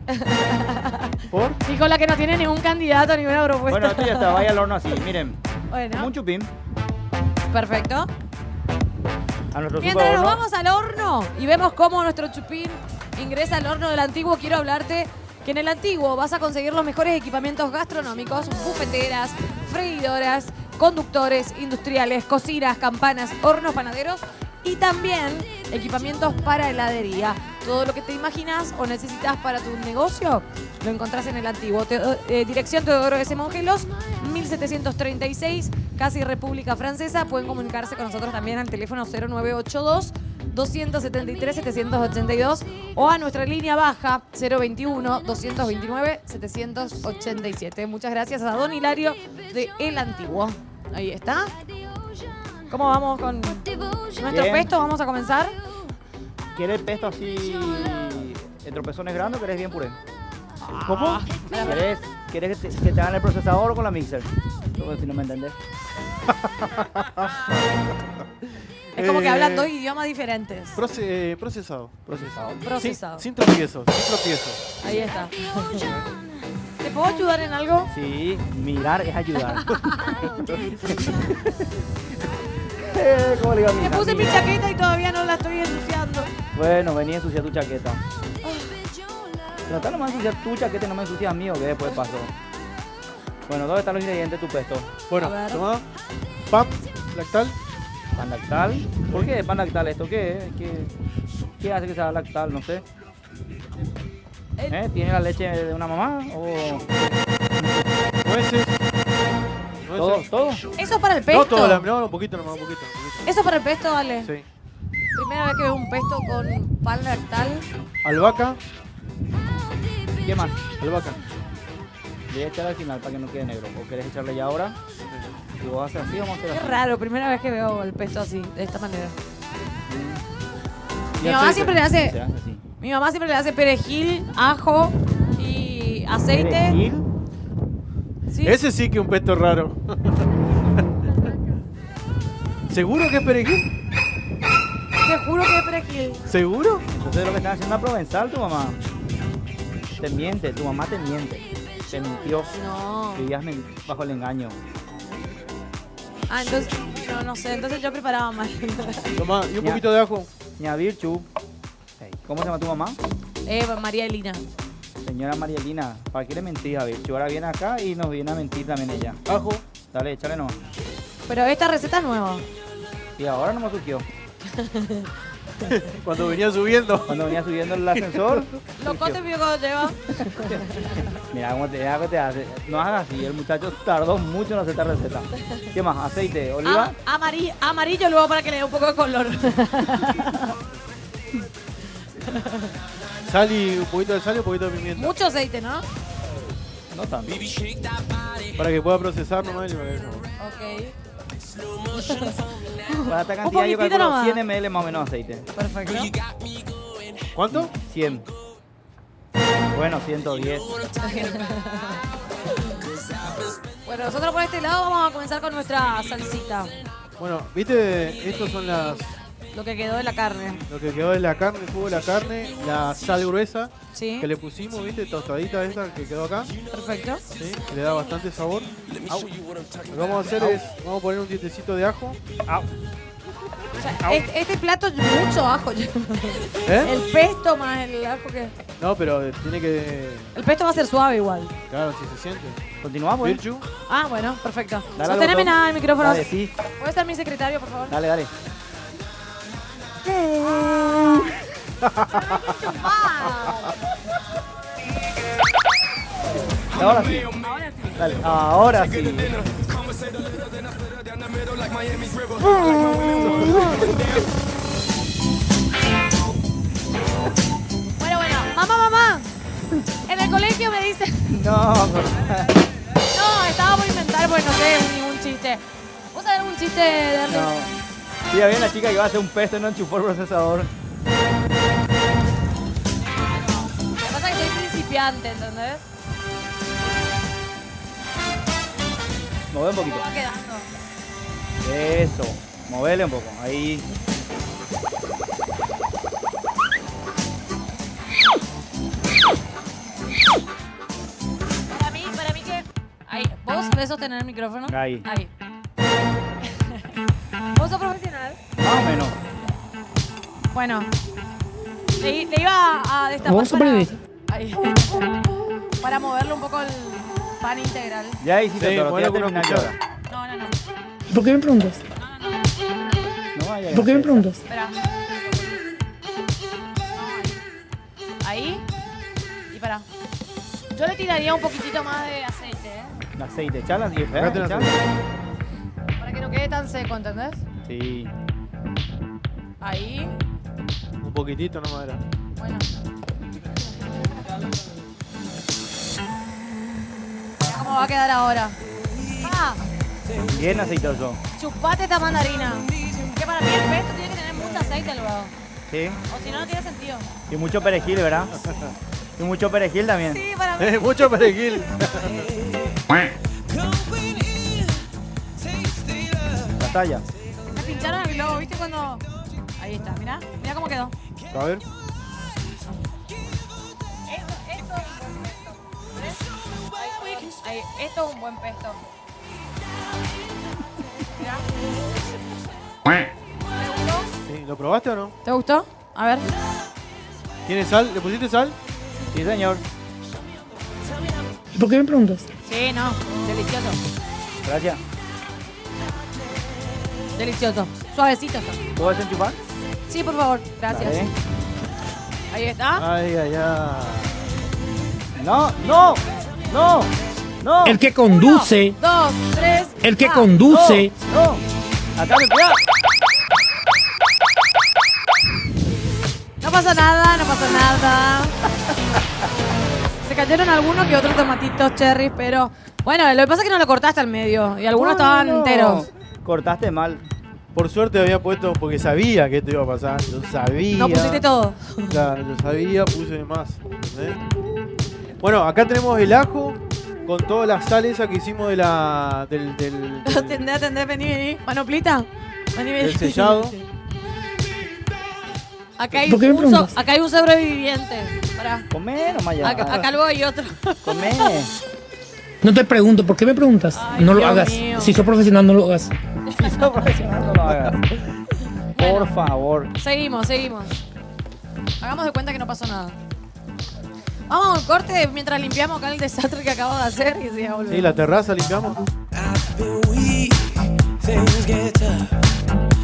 C: ¿Por?
A: Y con la que no tiene ningún candidato, ninguna propuesta.
B: Bueno, esto ya está, vaya al horno así. Miren,
A: Bueno,
B: como un chupín.
A: perfecto.
B: A nuestro
A: Mientras
B: super
A: nos
B: horno.
A: vamos al horno y vemos cómo nuestro chupín ingresa al horno del Antiguo, quiero hablarte que en el Antiguo vas a conseguir los mejores equipamientos gastronómicos, bufeteras, freidoras, conductores industriales, cocinas, campanas, hornos panaderos y también equipamientos para heladería. Todo lo que te imaginas o necesitas para tu negocio lo encontrás en el Antiguo. Dirección Teodoro S. Mongelos, 1736, casi República Francesa. Pueden comunicarse con nosotros también al teléfono 0982 273 782 o a nuestra línea baja 021 229 787. Muchas gracias a Don Hilario de El Antiguo. Ahí está. ¿Cómo vamos con nuestro
B: Bien.
A: pesto? Vamos a comenzar.
B: ¿Quieres pesto así en tropezones grandes o querés bien puré?
C: ¿Cómo?
B: ¿Querés que te hagan el procesador o con la mixer? Si no me entendés.
A: Es como que hablan dos idiomas diferentes.
C: Procesado.
A: Procesado.
C: Sin tropiezos. Sin tropiezos.
A: Ahí está. ¿Te puedo ayudar en algo?
B: Sí, mirar es ayudar. ¿Cómo le iba a
A: Me
B: mirar?
A: puse mi
B: Mirar.
A: chaqueta y todavía no la estoy ensuciando.
B: Bueno, vení a ensuciar tu chaqueta. Trata nomás de ensuciar tu chaqueta y no me ensucias mío, que después pasó. Bueno, ¿dónde están los ingredientes de tu pesto?
C: Bueno,
A: A ver.
C: toma. Pan lactal.
B: Pan lactal. ¿Por qué pan lactal esto? ¿Qué es? ¿Qué hace que sea lactal? No sé. ¿Tiene la leche de una mamá? ¿O
C: Nueces.
B: todo? ¿Todo?
A: Eso es para el pesto.
C: No todo, no, un poquito nomás, un poquito.
A: Eso es para el pesto, dale.
C: Sí.
A: Primera vez que veo un pesto con pan lactal.
C: Albahaca.
B: ¿Qué más?
C: Albahaca.
B: Voy a echar al final para que no quede negro. ¿O querés echarle ya ahora? Si vos haces así, vamos a hacer
A: Qué
B: así.
A: raro, primera vez que veo el pesto así, de esta manera.
C: Y
A: Mi mamá
C: aceite.
A: siempre le
B: Se
A: hace,
B: hace así.
A: mi mamá siempre le hace perejil, ajo y aceite.
B: Perejil.
A: Sí.
C: Ese sí que es un pesto raro. ¿Seguro que es perejil?
A: Te juro que es perejil.
C: ¿Seguro?
B: Entonces lo que están haciendo es provenzal tu mamá. Te miente, tu mamá te miente. Te mintió.
A: No.
B: Vivías bajo el engaño.
A: Ah, entonces, no sé, entonces yo preparaba mal.
C: Toma, y un
B: Ya.
C: poquito de ajo.
B: Ña Virchu. ¿Cómo se llama tu mamá?
A: María Elina.
B: Señora Marielina, ¿para qué le mentís, a ver? Si ahora viene acá y nos viene a mentir también ella.
C: Ajo.
B: Dale, échale no.
A: Pero esta receta es nueva.
B: Y ahora no me surgió.
C: Cuando venía subiendo.
B: Cuando venía subiendo el ascensor.
A: Locote vio cuando lleva.
B: Mira cómo te hace. No hagas así, el muchacho tardó mucho en hacer esta receta. ¿Qué más? Aceite, oliva.
A: Amarillo luego para que le dé un poco de color.
C: Sal y un poquito de sal y un poquito de pimienta.
A: Mucho aceite, ¿no?
B: No tanto.
C: Para que pueda procesar nomás.
A: Ok.
B: Para esta
A: Un
B: cantidad yo
A: poquitito
B: calculo
A: nomás.
B: 100 ml más o menos de aceite.
A: Perfecto.
C: ¿Cuánto?
B: 100. Bueno, 110.
A: Bueno, nosotros por este lado vamos a comenzar con nuestra salsita.
C: Bueno, viste, estos son
A: Lo que quedó de la carne.
C: lo que quedó de la carne, el jugo de la carne, la sal gruesa
A: Sí.
C: que le pusimos, viste, tostadita esta que quedó acá,
A: Perfecto.
C: ¿sí? Que le da bastante sabor. Au. Lo que vamos a hacer es, vamos a poner un dientecito de ajo.
A: O sea, este plato mucho ajo.
C: ¿Eh?
A: El pesto más el ajo que...
C: No, pero tiene que,
A: El pesto va a ser suave igual.
C: claro, si se siente.
B: Continuamos, ¿eh?
C: Virchu,
A: Ah, bueno, perfecto.
B: Dale al
A: Sosteneme
B: botón.
A: nada el micrófono.
B: Dale, sí.
A: ¿Puede ser mi secretario, por favor?
B: Dale, dale. Ahora sí. Dale, ahora sí.
A: Bueno. Mamá. En el colegio me dicen...
B: No,
A: No, estaba por inventar porque no sé ningún chiste. ¿Vos sabés algún chiste de darle?
B: no. Sí, había una chica que iba a hacer un pesto y no enchufó el procesador.
A: Lo que pasa es que soy principiante, ¿entendés?
B: Mueve un poquito.
A: ¿Cómo va quedando?
B: Eso. Movele un poco. Ahí.
A: Para mí que... Ahí, ¿vos podés sostener el micrófono?
B: Ahí.
A: ¿Vos sos profesional?
B: Más o menos.
A: Bueno. Le iba a destapar
G: ¿Vos sos periodista?
A: Ahí. Para moverle un poco el pan integral.
B: Ya hiciste
C: Sí,
B: todo. Voy a
C: mueve con una
B: terminar yo
C: cuchara.
B: ahora.
A: No.
G: ¿Por qué me preguntas?
B: No vaya a
G: ¿Por qué me
B: hacer
G: preguntas?
A: Espera. Ahí. Y para. Yo le tiraría un poquitito más de aceite, ¿eh?
B: el aceite. Echala y
C: Acá tenés
B: echala.
C: aceite.
A: Para que no quede tan seco, ¿entendés?
B: Sí.
A: Ahí.
C: Un poquitito nomás era.
A: Bueno. Mira cómo va a quedar ahora. Ah,
B: Bien aceitoso.
A: chupate esta mandarina. Que para mí el pesto tiene que tener mucho aceite luego.
B: Sí.
A: O si no, no tiene sentido.
B: Y mucho perejil, ¿verdad? Y mucho perejil también.
A: Sí, para mí.
C: Mucho perejil.
B: La talla.
A: Me pincharon el globo, ¿viste cuando...? Ahí está, mirá. Mirá cómo quedó.
C: A ver.
A: Esto es un buen pesto. ¿Ves? Ahí, esto es un buen pesto. Mirá. ¿Te gustó?
C: Sí, ¿lo probaste o no?
A: ¿Te gustó? A ver.
C: ¿Tiene sal? ¿Le pusiste sal?
B: Sí, señor.
G: ¿Y por qué me preguntas?
A: Sí, no. Delicioso.
B: Gracias.
A: Delicioso. Suavecito está.
B: ¿Puedo desenchufar?
A: Sí, por favor. Gracias.
B: Dale.
A: Ahí está.
C: Ay.
B: No, no, no, no.
G: El que conduce,
A: 2, 3.
G: el que conduce,
B: No. Acá me pega.
A: No pasa nada, no pasa nada. Se cayeron algunos que otros tomatitos cherry, pero bueno, lo que pasa es que no lo cortaste al medio y algunos estaban
B: No.
A: enteros.
B: Cortaste mal.
C: Por suerte había puesto, porque sabía que esto iba a pasar. Yo sabía.
A: No pusiste todo.
C: Claro, yo sabía, puse más. ¿entendés? Bueno, acá tenemos el ajo con toda la sal esa que hicimos de la, del
A: Atendé, vení. Manoplita. Vení.
C: del sellado.
A: Acá hay,
G: ¿Por qué me preguntas?
A: acá hay un sobreviviente. Pará.
B: Comé nomás ya.
A: Acá luego hay otro.
B: Comé.
G: no te pregunto, ¿por qué me preguntas?
A: Ay,
G: no lo
A: Dios
G: hagas.
A: mío.
G: Si sos profesional, no lo hagas.
B: Si sos profesional, no lo hagas. Por favor.
A: Seguimos. Hagamos de cuenta que no pasó nada. Vamos a un corte mientras limpiamos acá el desastre que acabo de hacer y ya volvemos.
C: Sí, la terraza limpiamos.
H: been weak, things get tough.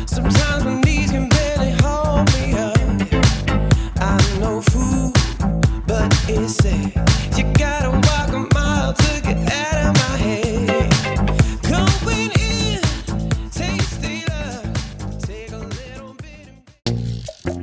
H: Sometimes my knees can barely hold me up. I'm no fool, but it's safe. You gotta walk a mile to get out of my head. Going in, taste the love, take a little bit.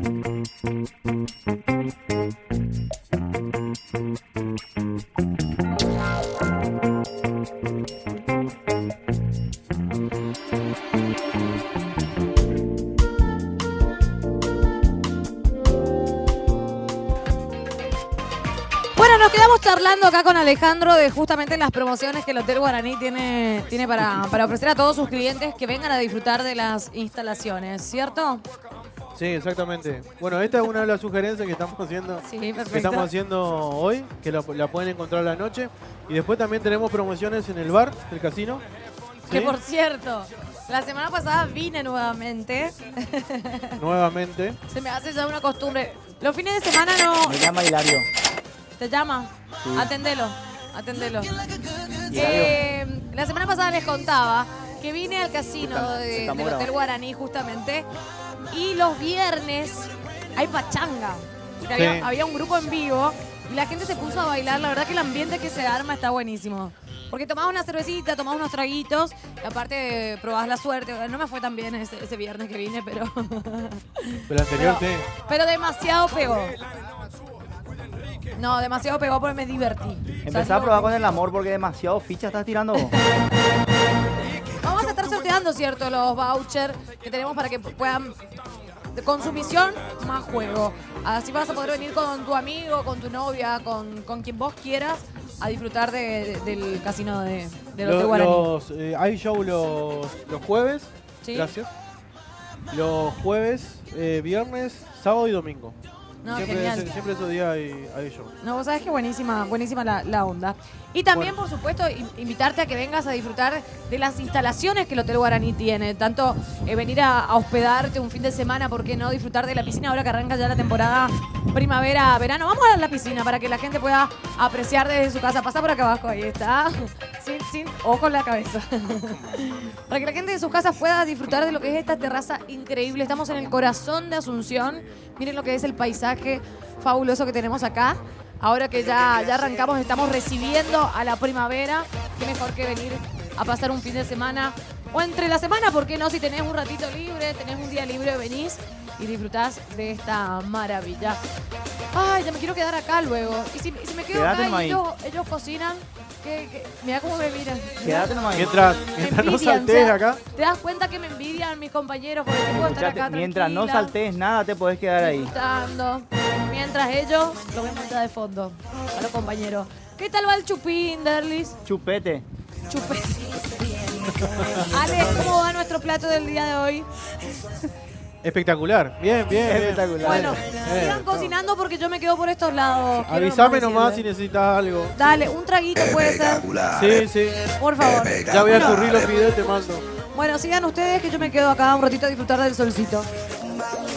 A: Bueno, nos quedamos charlando acá con Alejandro de justamente las promociones que el Hotel Guaraní tiene para ofrecer a todos sus clientes que vengan a disfrutar de las instalaciones, ¿cierto?
C: Sí, exactamente. Bueno, esta es una de las sugerencias que estamos haciendo,
A: Sí, perfecto.
C: que estamos haciendo hoy, que la pueden encontrar a la noche. Y después también tenemos promociones en el bar del casino.
A: Que
C: ¿sí?
A: por cierto, la semana pasada vine nuevamente.
C: Nuevamente.
A: Se me hace ya una costumbre. Los fines de semana no...
B: Me llama Hilario.
A: ¿Te llama?
B: Sí.
A: Atendelo.
B: Hilario.
A: La semana pasada les contaba que vine al casino
B: Estamos
A: del Hotel
B: grabando.
A: Guaraní justamente y los viernes hay pachanga. Que
C: Sí.
A: había un grupo en vivo y la gente se puso a bailar. La verdad que el ambiente que se arma está buenísimo. Porque tomás una cervecita, tomás unos traguitos y aparte probás la suerte. No me fue tan bien ese viernes que vine, pero...
C: Pero el anterior,
A: Pero-
C: sí.
A: Pero demasiado pegó. No, demasiado pegó porque me divertí.
B: Empezá a probar con el amor porque demasiado ficha estás tirando vos.
A: Vamos a estar sorteando, ¿cierto? Los vouchers que tenemos para que puedan, con su misión, más juego. Así vas a poder venir con tu amigo, con tu novia, con quien vos quieras a disfrutar del casino del Hotel Guaraní.
C: Hay show los jueves.
A: ¿Sí?
C: Gracias. Los jueves, viernes, sábado y domingo.
A: No, genial.
C: Siempre esos días hay show.
A: No, vos sabés que buenísima la onda. Y también, por supuesto, invitarte a que vengas a disfrutar de las instalaciones que el Hotel Guaraní tiene. Tanto venir a hospedarte un fin de semana, ¿por qué no? Disfrutar de la piscina ahora que arranca ya la temporada primavera-verano. Vamos a la piscina para que la gente pueda apreciar desde su casa. Pasa por acá abajo, ahí está. Sin ojo en la cabeza. Para que la gente de sus casas pueda disfrutar de lo que es esta terraza increíble. Estamos en el corazón de Asunción. Miren lo que es el paisaje fabuloso que tenemos acá. Ahora que ya arrancamos, estamos recibiendo a la primavera. Qué mejor que venir a pasar un fin de semana. O entre la semana, ¿por qué no? Si tenés un ratito libre, tenés un día libre, venís y disfrutás de esta maravilla. Ay, ya me quiero quedar acá luego. Y si me quedo
B: Quédate
A: acá
B: nomás
A: y
B: ahí.
A: ellos cocinan, mirá cómo me miran.
B: Quédate nomás ahí.
C: Mientras
A: Me
C: no
A: envidian,
C: saltees
A: o sea,
C: acá.
A: ¿Te das cuenta que me envidian mis compañeros? Porque yo puedo estar
B: Escuchate,
A: acá
B: mientras no
A: tranquila,
B: saltees nada te podés quedar ahí.
A: disfrutando, mientras ellos lo ven ya de fondo a los compañeros. ¿Qué tal va el chupín, Derlis?
B: Chupete.
A: Chupín. Ale, ¿cómo va nuestro plato del día de hoy?
C: Espectacular. Bien.
B: Espectacular.
A: Bueno,
C: Bien.
A: sigan cocinando porque yo me quedo por estos lados. Quiero
C: Avísame nomás si
A: decirle.
C: necesitas algo.
A: Dale, un traguito puede ser,
C: Sí.
A: por favor.
C: Ya voy a currir los videos y te mando.
A: Bueno, sigan ustedes que yo me quedo acá un ratito a disfrutar del solcito.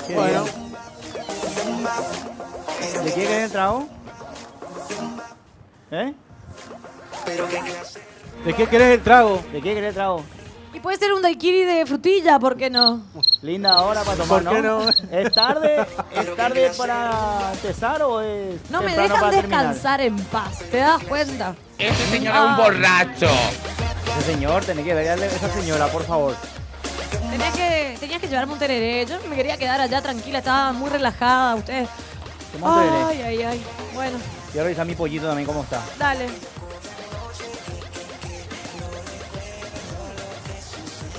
B: Qué
C: Bueno.
B: bien. ¿Le quiere querer el trago? ¿Eh?
C: ¿De qué querés el trago?
B: ¿Le quiere querer el trago?
A: Y puede ser un daiquiri de frutilla, ¿por qué no?
B: Linda hora para tomar,
C: ¿Por qué
B: ¿no?
C: no?
B: ¿Es tarde para empezar o es
A: No me
B: temprano
A: dejan
B: para terminar?
A: descansar en paz, ¿te das cuenta?
I: Ese señor es un borracho.
B: Ese señor, tenés que verle a esa señora, por favor.
A: Tenías que llevarme un tereré. Yo no me quería quedar allá tranquila, estaba muy relajada. Ustedes.
B: Toma un tereré.
A: Ay. Bueno,
B: Quiero revisar mi pollito también cómo está.
A: dale.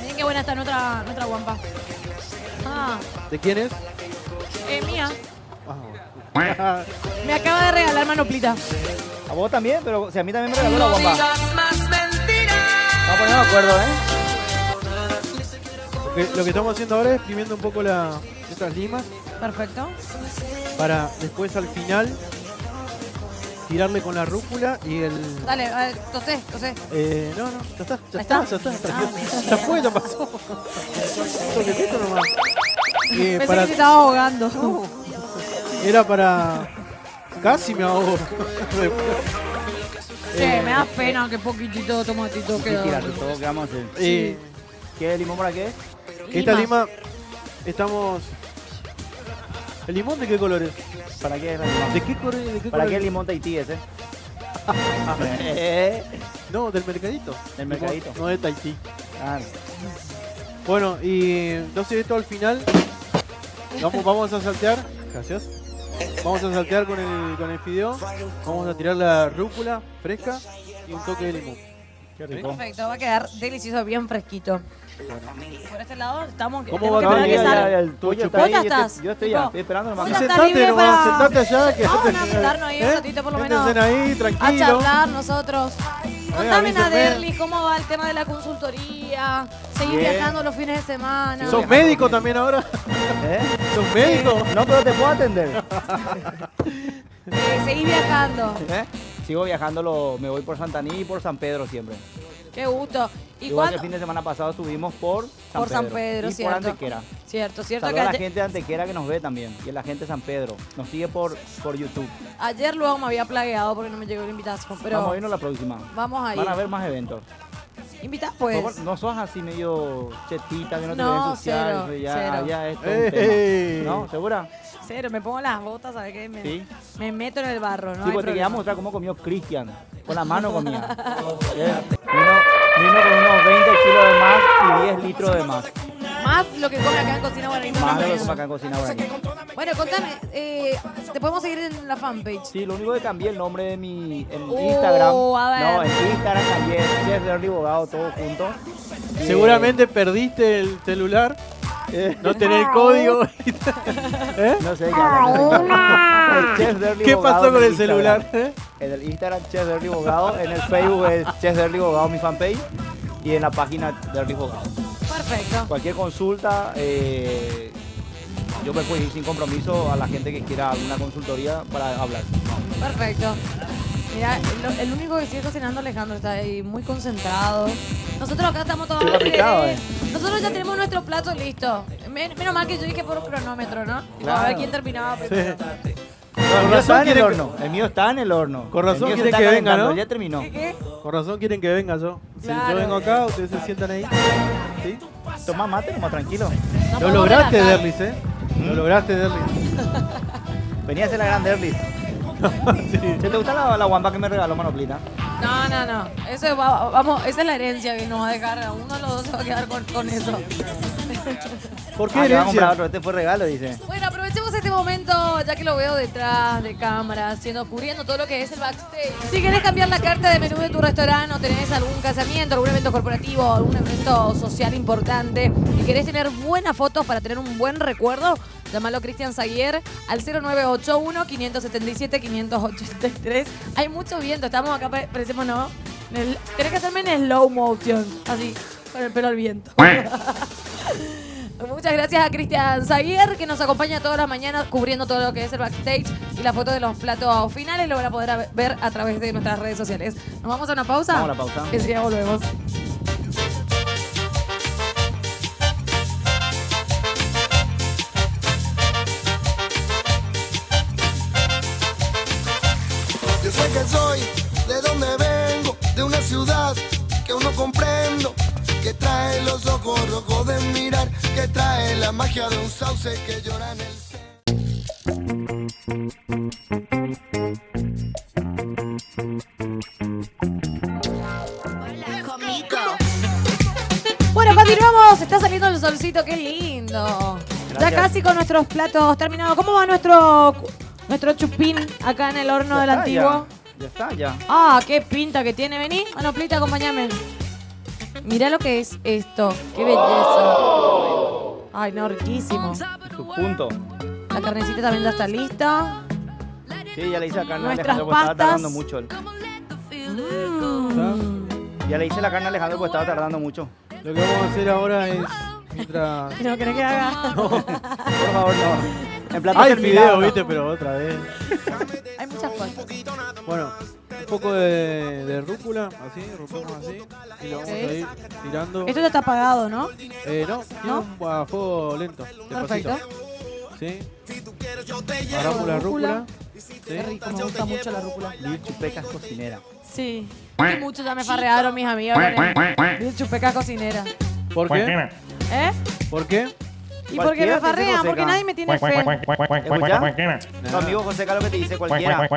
A: Miren qué buena está nuestra guampa. Ah,
C: ¿De quién es?
A: mía.
C: Ah.
A: Me acaba de regalar manoplita.
B: A vos también, pero si a mí también me regaló la guamba. Vamos a poner de acuerdo, ¿eh?
C: Lo que estamos haciendo ahora es exprimiendo un poco estas limas
A: Perfecto.
C: para después al final tirarle con la rúcula y el...
A: Dale, a ver, tosé.
C: No, ya está.
A: Ahí está.
C: Ya fue, ya pasó. Toquecito nomás.
A: Pensé
C: Para-
A: que te estaba ahogando.
C: No, era para Casi me ahogo.
A: Che, me da pena que poquitito de tomatito
B: Sí,
A: quedó.
B: tírate todo que vamos a hacer. ¿Qué limón para qué?
C: Esta lima, estamos... ¿El limón de qué color es?
B: ¿Para qué es el limón?
C: ¿De qué color?
B: ¿Para qué el limón Tahití ese?
C: No, del mercadito.
B: Del mercadito.
C: No de Tahití.
B: Ah,
C: Bueno, y entonces esto al final vamos a saltear. Gracias. Vamos a saltear con el fideo. Vamos a tirar la rúcula fresca y un toque de limón.
B: qué rico.
A: Perfecto, va a quedar delicioso, bien fresquito. Por este lado estamos...
C: ¿Cómo
A: tenemos
C: va
A: que
C: a
A: esperar que
C: quedar?
A: salga.
B: El tuyo está
A: ¿Vos
B: ahí.
A: ya estás?
B: Yo estoy ya, estoy esperando
A: Vos
B: nomás.
A: ya
C: Sí,
A: estás
C: sentate
A: libre
C: nomás,
A: para-
C: sentate allá. Que
A: Vamos a sentarnos ahí un ratito por lo menos.
C: Siéntense ahí,
A: A
C: tranquilo.
A: charlar nosotros. Contame,
C: avísenme.
A: Naderli, cómo va el tema de la consultoría. Seguir
B: Bien.
A: viajando los fines de semana.
C: ¿Sos médico también ahora?
B: ¿Eh?
C: ¿Sos médico?
B: No, pero te puedo atender.
A: Seguir viajando.
B: ¿Eh? Sigo viajando, me voy por Santaní y por San Pedro siempre.
A: Qué gusto. ¿Y
B: Igual que
A: cuándo?
B: el fin de semana pasado estuvimos por
A: San Pedro,
B: y
A: cierto.
B: por Antequera.
A: Cierto.
B: Saludos
A: Que
B: a la
A: ayer,
B: gente de Antequera que nos ve también y a la gente de San Pedro. Nos sigue por YouTube.
A: ayer luego me había plagueado porque no me llegó la invitación. Pero
B: Vamos a irnos la próxima.
A: vamos a ir.
B: Van a haber más eventos.
A: Invita pues.
B: No sos así medio chetita que no te
A: No,
B: ven ensuciar,
A: cero,
B: eso ya,
A: cero.
B: ya es todo un
C: Ey.
B: tema. ¿No? ¿Segura?
A: Cero, me pongo las botas, ¿sabes qué?
B: Sí.
A: Me meto en el barro, ¿no?
B: Sí,
A: hay
B: porque te
A: problema.
B: quería mostrar cómo comió Cristian. Con la mano comía. Vino con unos 20 kilos de más y 10 litros de más.
A: Más lo que come acá en Cocina Guaraní.
B: Más de lo que come acá en Cocina Guaraní.
A: Bueno, contame, te podemos seguir en la fanpage.
B: Sí, lo único que cambié el nombre de mi en
A: Oh,
B: Instagram.
A: a ver.
B: No, en Instagram cambié Chef Derli Bogado, todo junto.
C: Seguramente perdiste el celular. No tenés el código. ¿Eh?
B: No sé qué habla. El Chef Derli
C: ¿Qué
B: Bogado
C: pasó
B: en
C: con el
B: Instagram.
C: celular? ¿Eh?
B: En el Instagram Chef Derli Bogado, en el Facebook es Chef Derli Bogado, mi fanpage, y en la página Derli Bogado.
A: Perfecto.
B: Cualquier consulta, yo me puedo ir sin compromiso a la gente que quiera alguna consultoría para hablar.
A: Perfecto. Mira, el único que sigue cocinando, Alejandro, está ahí muy concentrado. Nosotros acá estamos todos...
B: Estoy aplicado,
A: Nosotros ya tenemos nuestro plato listo. Menos mal que yo dije por cronómetro, ¿no?
B: Claro.
A: A ver quién terminaba primero.
B: El mío está en el horno. El mío está en el horno.
C: Con razón
B: El mío se
C: quiere
B: está
C: que venga,
B: calentando,
C: ¿no?
B: Ya terminó.
A: ¿Qué?
C: Con razón quieren que venga yo. Si
A: Claro.
C: yo vengo acá, ustedes se sientan ahí. ¿Sí?
B: Toma mate, como tranquilo.
A: No
C: Lo
A: podemos
C: lograste,
A: relajar.
C: Derlis, ¿eh? Lo lograste, Derlis.
B: Venía a hacer la gran Derlis.
C: Sí.
B: ¿Te gusta la guampa que me regaló Manoplita?
A: No. Eso vamos, esa es la herencia que nos va a dejar. A uno de los dos se va a quedar con eso.
C: ¿Por qué
B: Le va a comprar
C: herencia?
B: otro, este fue regalo, dice.
A: Bueno, aprovechemos este momento, ya que lo veo detrás de cámara, cubriendo todo lo que es el backstage. Si querés cambiar la carta de menú de tu restaurante o tenés algún casamiento, algún evento corporativo, algún evento social importante y querés tener buenas fotos para tener un buen recuerdo, llámalo a Cristian Zaguier al 0981-577-583. Hay mucho viento, estamos acá, parecemos, ¿no? Tenés que hacerme en slow motion, así, con el pelo al viento. Muchas gracias a Cristian Zaguier, que nos acompaña todas las mañanas cubriendo todo lo que es el backstage y la foto de los platos finales. Lo van a poder ver a través de nuestras redes sociales. ¿Nos vamos a una pausa?
B: Vamos a la pausa.
A: Enseguida volvemos.
H: Yo sé que soy de donde vengo, de una ciudad que aún no comprendo, que trae los ojos rojos de mirar, que trae la magia de un sauce que llora en el cielo.
A: Bueno, continuamos. Está saliendo el solcito, qué lindo. Ya
B: Gracias.
A: casi con nuestros platos terminados. ¿Cómo va nuestro chupín acá en el horno del
B: está,
A: antiguo?
B: Ya está, ya.
A: Ah, qué pinta que tiene. Vení, Manoplita, acompáñame. Mirá lo que es esto. Qué belleza. Ay, no, riquísimo.
B: Su punto.
A: La carnecita también ya está lista.
B: Sí, ya le hice la carne a
A: Nuestras
B: Alejandro porque estaba
A: pastas.
B: tardando mucho. Ya le hice la carne a Alejandro porque estaba tardando mucho.
C: Lo que vamos a hacer ahora es, mientras...
A: ¿No querés que haga?
B: Por favor, no. En plato
C: Hay
B: terminado,
C: video,
B: no.
C: viste, pero otra vez.
A: Hay muchas cosas.
C: Bueno, un poco de rúcula, así, rompemos así. Y lo vamos a ir tirando.
A: Esto ya está apagado, ¿no?
C: No, tiene un a fuego lento.
A: Perfecto.
C: Despacito. ¿Sí? Agarramos la rúcula.
A: Qué rico, me gusta mucho la rúcula.
B: Lil Chupecas cocinera.
A: Sí. Que mucho ya me farrearon mis amigos. Lil Chupeca cocinera.
C: ¿Por qué?
A: ¿Eh?
C: ¿Por qué?
A: ¿Y por qué me
B: Cualquiera te dice
A: farrean? Porque
B: Joseca.
A: nadie me tiene fe.
B: ¿Escuchás? Tu amigo Joseca lo que te dice cualquiera.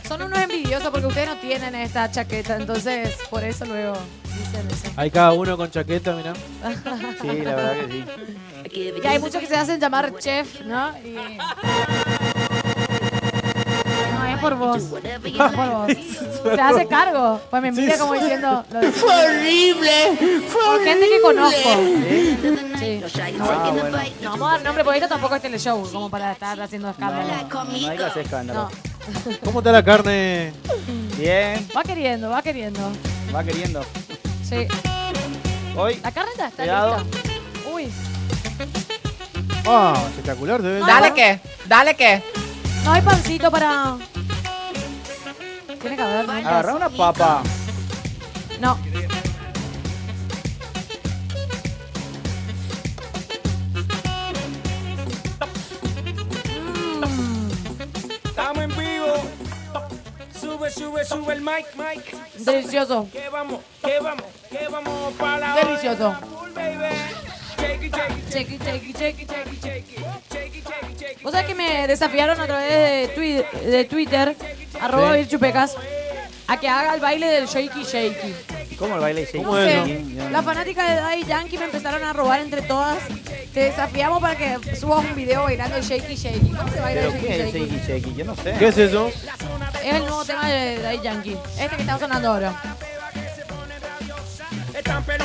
A: Son unos envidiosos porque ustedes no tienen esta chaqueta, entonces por eso luego dicen eso.
C: Hay cada uno con chaqueta, mirá.
B: Sí, la verdad que sí.
A: Y hay muchos que se hacen llamar chef, ¿no? Y... No, es por vos. Es por vos. Se hace cargo. Pues me mira como diciendo...
I: ¡Fue horrible!
A: Por gente que conozco.
B: ¿Sí?
A: Sí.
B: Ah, bueno.
A: No vamos a dar nombre porque esto tampoco es teleshow, como para estar haciendo escándalo.
B: No hay que hacer escándalo.
A: No.
C: ¿Cómo está la carne?
B: Bien,
A: Va queriendo, va queriendo.
B: va queriendo.
A: Sí.
B: Hoy,
A: La carne ya está
B: Cuidado.
A: lista. Uy.
C: Ah, espectacular se ve.
I: Dale que, dale que.
A: No hay pancito para... Tiene que haber, ¿no?
B: agarrá una papa.
A: No.
H: Estamos en vivo. Sube el mic.
A: Delicioso.
H: Que vamos para la
A: Delicioso.
H: full, baby. Shake it.
A: Vos sabés que me desafiaron a través de Twitter, @ @virchupecas, a que haga el baile del shaky.
B: ¿Cómo el baile shake?
C: ¿Cómo es eso?
B: Sí, ya.
A: Las fanáticas de Daddy Yankee me empezaron a robar entre todas. Te desafiamos para que subas un video bailando el shaky. ¿Cómo se baila
B: ¿Pero
A: el
B: qué es
A: shaky?
B: el shake? Yo no sé.
C: ¿Qué es eso?
A: Es el nuevo tema de Daddy Yankee. Este que está sonando ahora.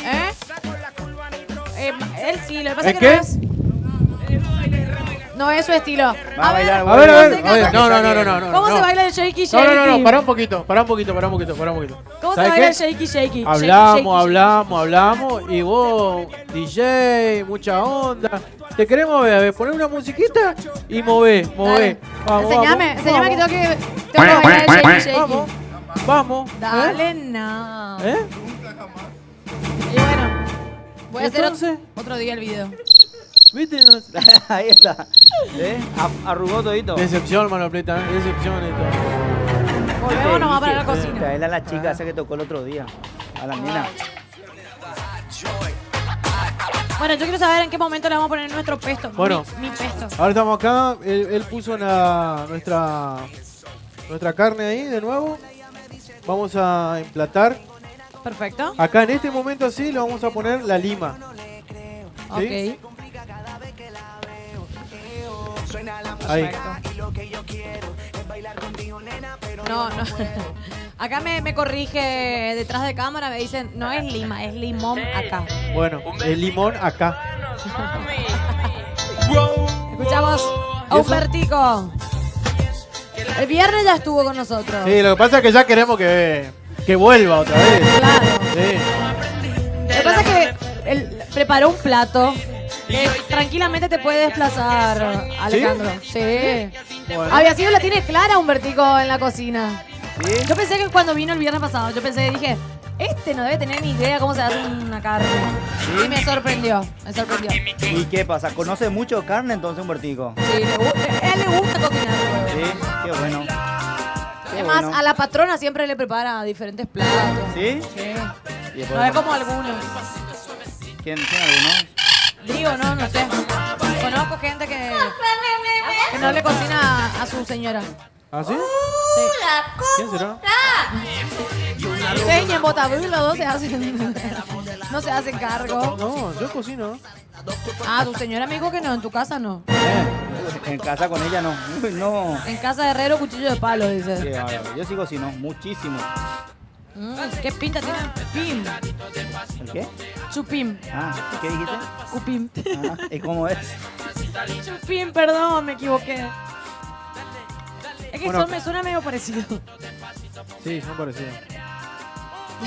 A: ¿Eh? Él sí, lo que pasa es
C: ¿Es
A: que
C: qué?
A: no es... No es su estilo.
B: Va a bailar,
C: A ver, a ver.
A: Joseca,
C: A ver. No.
A: ¿Cómo
C: no.
A: se baila el shaky?
C: No, pará un poquito.
A: ¿Cómo se
C: ¿Sabes
A: baila
C: qué?
A: el shaky?
C: Hablamos y vos, DJ, mucha onda. Te queremos ver, poner una musiquita y mover.
A: Dale.
C: Vamos,
A: Enseñame que tengo que bailar el shaky.
C: Vamos.
A: Dale, no.
C: ¿Eh?
A: Y bueno, voy a hacer
C: Entonces,
A: otro día el video.
C: ¿viste?
B: Ahí está. Arrugó todito.
C: Decepción, Manopleta, decepción esto.
A: Volvemos nomás para la
B: Te
A: cocina.
B: baila la chica esa que tocó el otro día. A la nena.
A: Bueno, yo quiero saber en qué momento le vamos a poner nuestro pesto.
C: Bueno.
A: Mi pesto.
C: Ahora estamos acá, él puso nuestra carne ahí de nuevo. Vamos a emplatar.
A: Perfecto.
C: Acá en este momento así le vamos a poner la lima. ¿Sí?
A: Ok.
C: Ahí.
A: No. Acá me corrige detrás de cámara, me dicen, no es lima, es limón acá.
C: Bueno, el limón acá.
A: Escuchamos a Humbertico. El viernes ya estuvo con nosotros.
C: Sí, lo que pasa es que ya queremos que vuelva otra vez.
A: Claro.
C: Sí.
A: Lo que pasa es que él preparó un plato que tranquilamente te puede desplazar, Alejandro. Sí.
C: Bueno.
A: Había sido la tiene clara Humbertico en la cocina.
B: ¿Sí?
A: Yo pensé que cuando vino el viernes pasado, dije, este no debe tener ni idea cómo se hace una carne. Y me sorprendió.
B: ¿Y qué pasa? ¿Conoce mucho carne entonces, Humbertico?
A: Sí, a él le gusta cocinar.
B: Sí, qué bueno. Qué
A: Además,
B: bueno.
A: a la patrona siempre le prepara diferentes platos.
B: ¿Sí?
A: Sí.
B: Y después,
A: No es como algunos.
B: ¿Quién alguno?
A: Digo, no sé. Conozco gente que no le cocina a su señora.
C: ¿Ah, sí?
A: Sí.
C: ¿Quién será?
A: Peña, en Botabú, los dos no se hacen cargo.
C: No, yo cocino.
A: Ah, tu señora me dijo que no, en tu casa no.
B: En casa con ella no. Uy, no.
A: En casa de herrero, cuchillo de palo,
B: Qué
A: dice.
B: bárbaro. Yo sí cocino, muchísimo.
A: ¿Qué pinta tiene? Pim.
B: ¿El qué?
A: Chupim.
B: Ah, ¿qué dijiste?
A: Cupim.
B: Ah, ¿y cómo es?
A: Chupim, perdón, me equivoqué. Es que
C: Bueno.
A: me suena medio parecido.
C: Sí, son parecidos.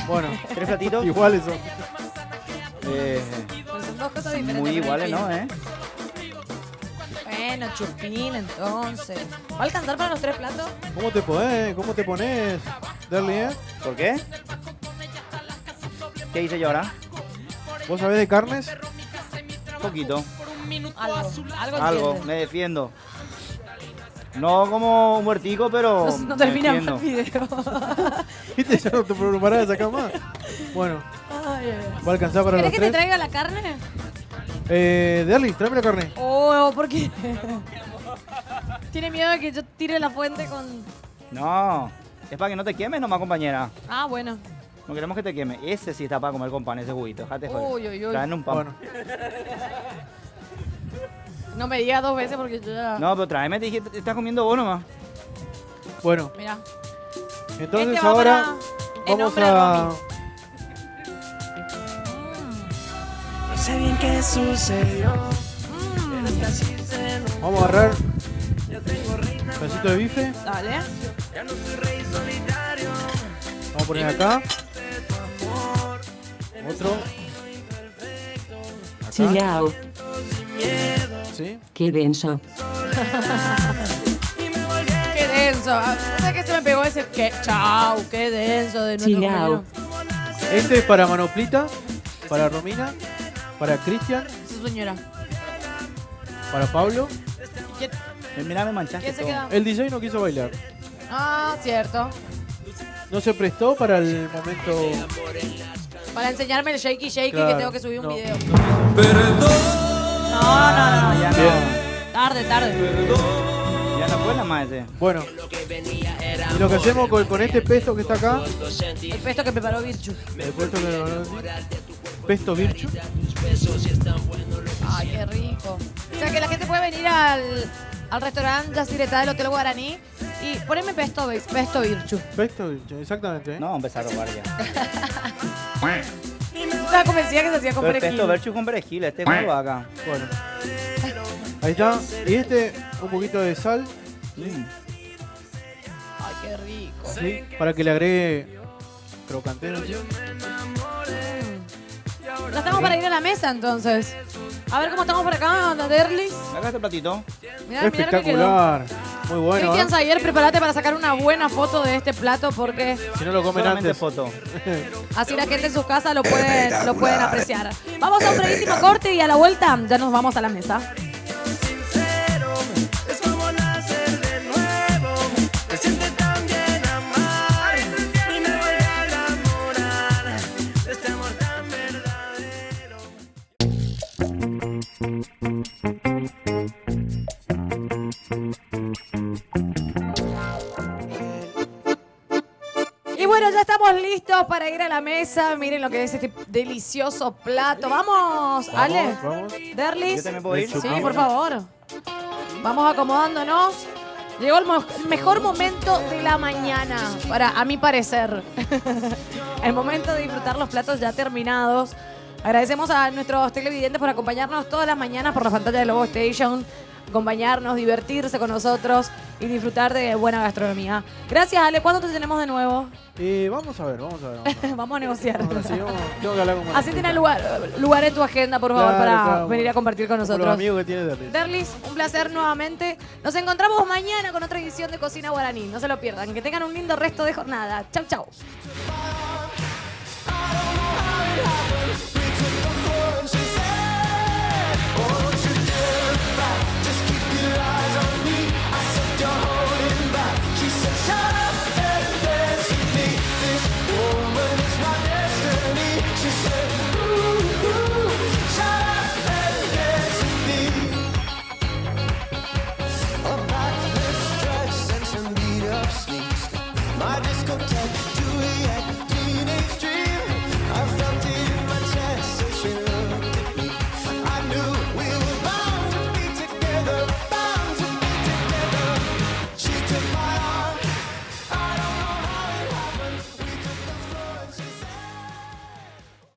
C: Bueno,
B: ¿Tres platitos?
C: iguales son.
A: Pues son dos cosas diferentes.
B: Muy
A: pero
B: iguales,
A: en fin.
B: ¿no? ¿Eh?
A: Bueno, chupín, entonces. ¿Va a alcanzar para los 3 platos?
C: ¿Cómo te pones, Derly,
B: ¿Por qué? ¿Qué hice yo ahora?
C: ¿Vos sabés de carnes?
B: Poquito.
A: Algo
B: Algo,
A: entiende.
B: me defiendo. No como un huertico, pero.
A: No, no termina
B: me
A: más el
B: defiendo.
A: video.
C: ¿Viste? Ya no te preparás de sacar más. Bueno,
A: Ay, ay, ay.
C: va a alcanzar para los
A: ¿Querés que te
C: tres.
A: traiga la carne?
C: Derly, tráeme la carne.
A: Oh, porque tiene miedo de que yo tire la fuente con...
B: No, es para que no te quemes nomás, compañera.
A: Ah, bueno.
B: No queremos que te queme. Ese sí está para comer con pan, ese juguito. Déjate joder.
A: Uy, uy, uy.
B: Traen un pan.
C: Bueno,
A: No me digas 2 veces porque yo ya...
B: No, pero tráeme, te dije, te estás comiendo vos nomás.
C: bueno.
A: Mira.
C: Entonces
A: Este va
C: ahora
A: para- en
C: vamos
A: nombre de
C: a...
A: Romy.
H: No sé bien qué sucedió.
C: Vamos a agarrar un pedacito de bife.
A: Dale.
C: Vamos a poner acá. Otro. Acá.
J: Chillao,
C: ¿Sí?
J: qué denso.
A: Qué denso. ¿Sabes qué se me pegó ese? Que chau, qué denso de nuestro
J: Chillao.
A: compañero.
C: Este es para Manoplita, para Romina, para Cristian,
A: Su señora.
C: para Pablo.
A: ¿Quién,
B: Mirá, me manchaste
A: quién se
B: todo.
A: queda?
C: El DJ no quiso bailar.
A: Ah, cierto.
C: No se prestó para el momento.
A: Para enseñarme el shaky shaky
C: Claro,
A: que tengo que subir un
C: no.
A: video. No.
B: Ya no.
A: Tarde.
B: Ya no fue la más ese.
C: Bueno, y lo que hacemos con este pesto que está acá,
A: El pesto que preparó Virchu.
C: el pesto Virchu,
A: Ay, qué rico. O sea que la gente puede venir al restaurante Yacyretá del Hotel Guaraní y ponerme pesto Virchu.
C: pesto Virchu, exactamente.
B: No, vamos a empezar a robar ya.
A: Estaba convencida que se hacía con
B: Pero el pesto
A: perejil.
B: verchu con perejil, este es con vaca.
C: Bueno, ahí está. Y este, un poquito de sal,
A: Ay, qué rico.
C: ¿sí? Para que le agregue crocantero. ¿Sí?
A: Ya estamos para ir a la mesa entonces. A ver cómo estamos por acá, Derlis.
B: Acá este platito.
A: Mirá lo que quedó.
C: Espectacular. Muy bueno,
A: Cristian
C: ¿eh?
A: Sayer, prepárate para sacar una buena foto de este plato porque
C: Si no lo comen
B: Solamente
C: antes.
B: foto.
A: así la gente en sus casas lo pueden apreciar. Vamos a un brevísimo corte y a la vuelta ya nos vamos a la mesa.
H: Es como nacer de nuevo. Se siente tan bien amar. Y me vuelve a enamorar de este amor tan verdadero.
A: Y bueno, ya estamos listos para ir a la mesa. Miren lo que es este delicioso plato. Vamos, Ale.
C: Vamos.
A: Derlis.
B: ¿Yo también puedo ir?
A: Sí, por favor. Vamos acomodándonos. Llegó el mejor momento de la mañana, a mi parecer. El momento de disfrutar los platos ya terminados. Agradecemos a nuestros televidentes por acompañarnos todas las mañanas por la pantalla de Lobo Station. Acompañarnos, divertirse con nosotros y disfrutar de buena gastronomía. Gracias, Ale. ¿Cuándo te tenemos de nuevo?
C: Vamos a ver.
A: Vamos a negociar.
C: Vamos a ver, tengo que hablar con
A: Así
C: Manoplita.
A: tienes lugar en tu agenda, por favor,
C: Claro,
A: para
C: claro.
A: venir a compartir con
C: Por los
A: nosotros.
C: amigos que tiene Derly.
A: Derlis, un placer nuevamente. Nos encontramos mañana con otra edición de Cocina Guaraní. No se lo pierdan. Que tengan un lindo resto de jornada. Chau, chau.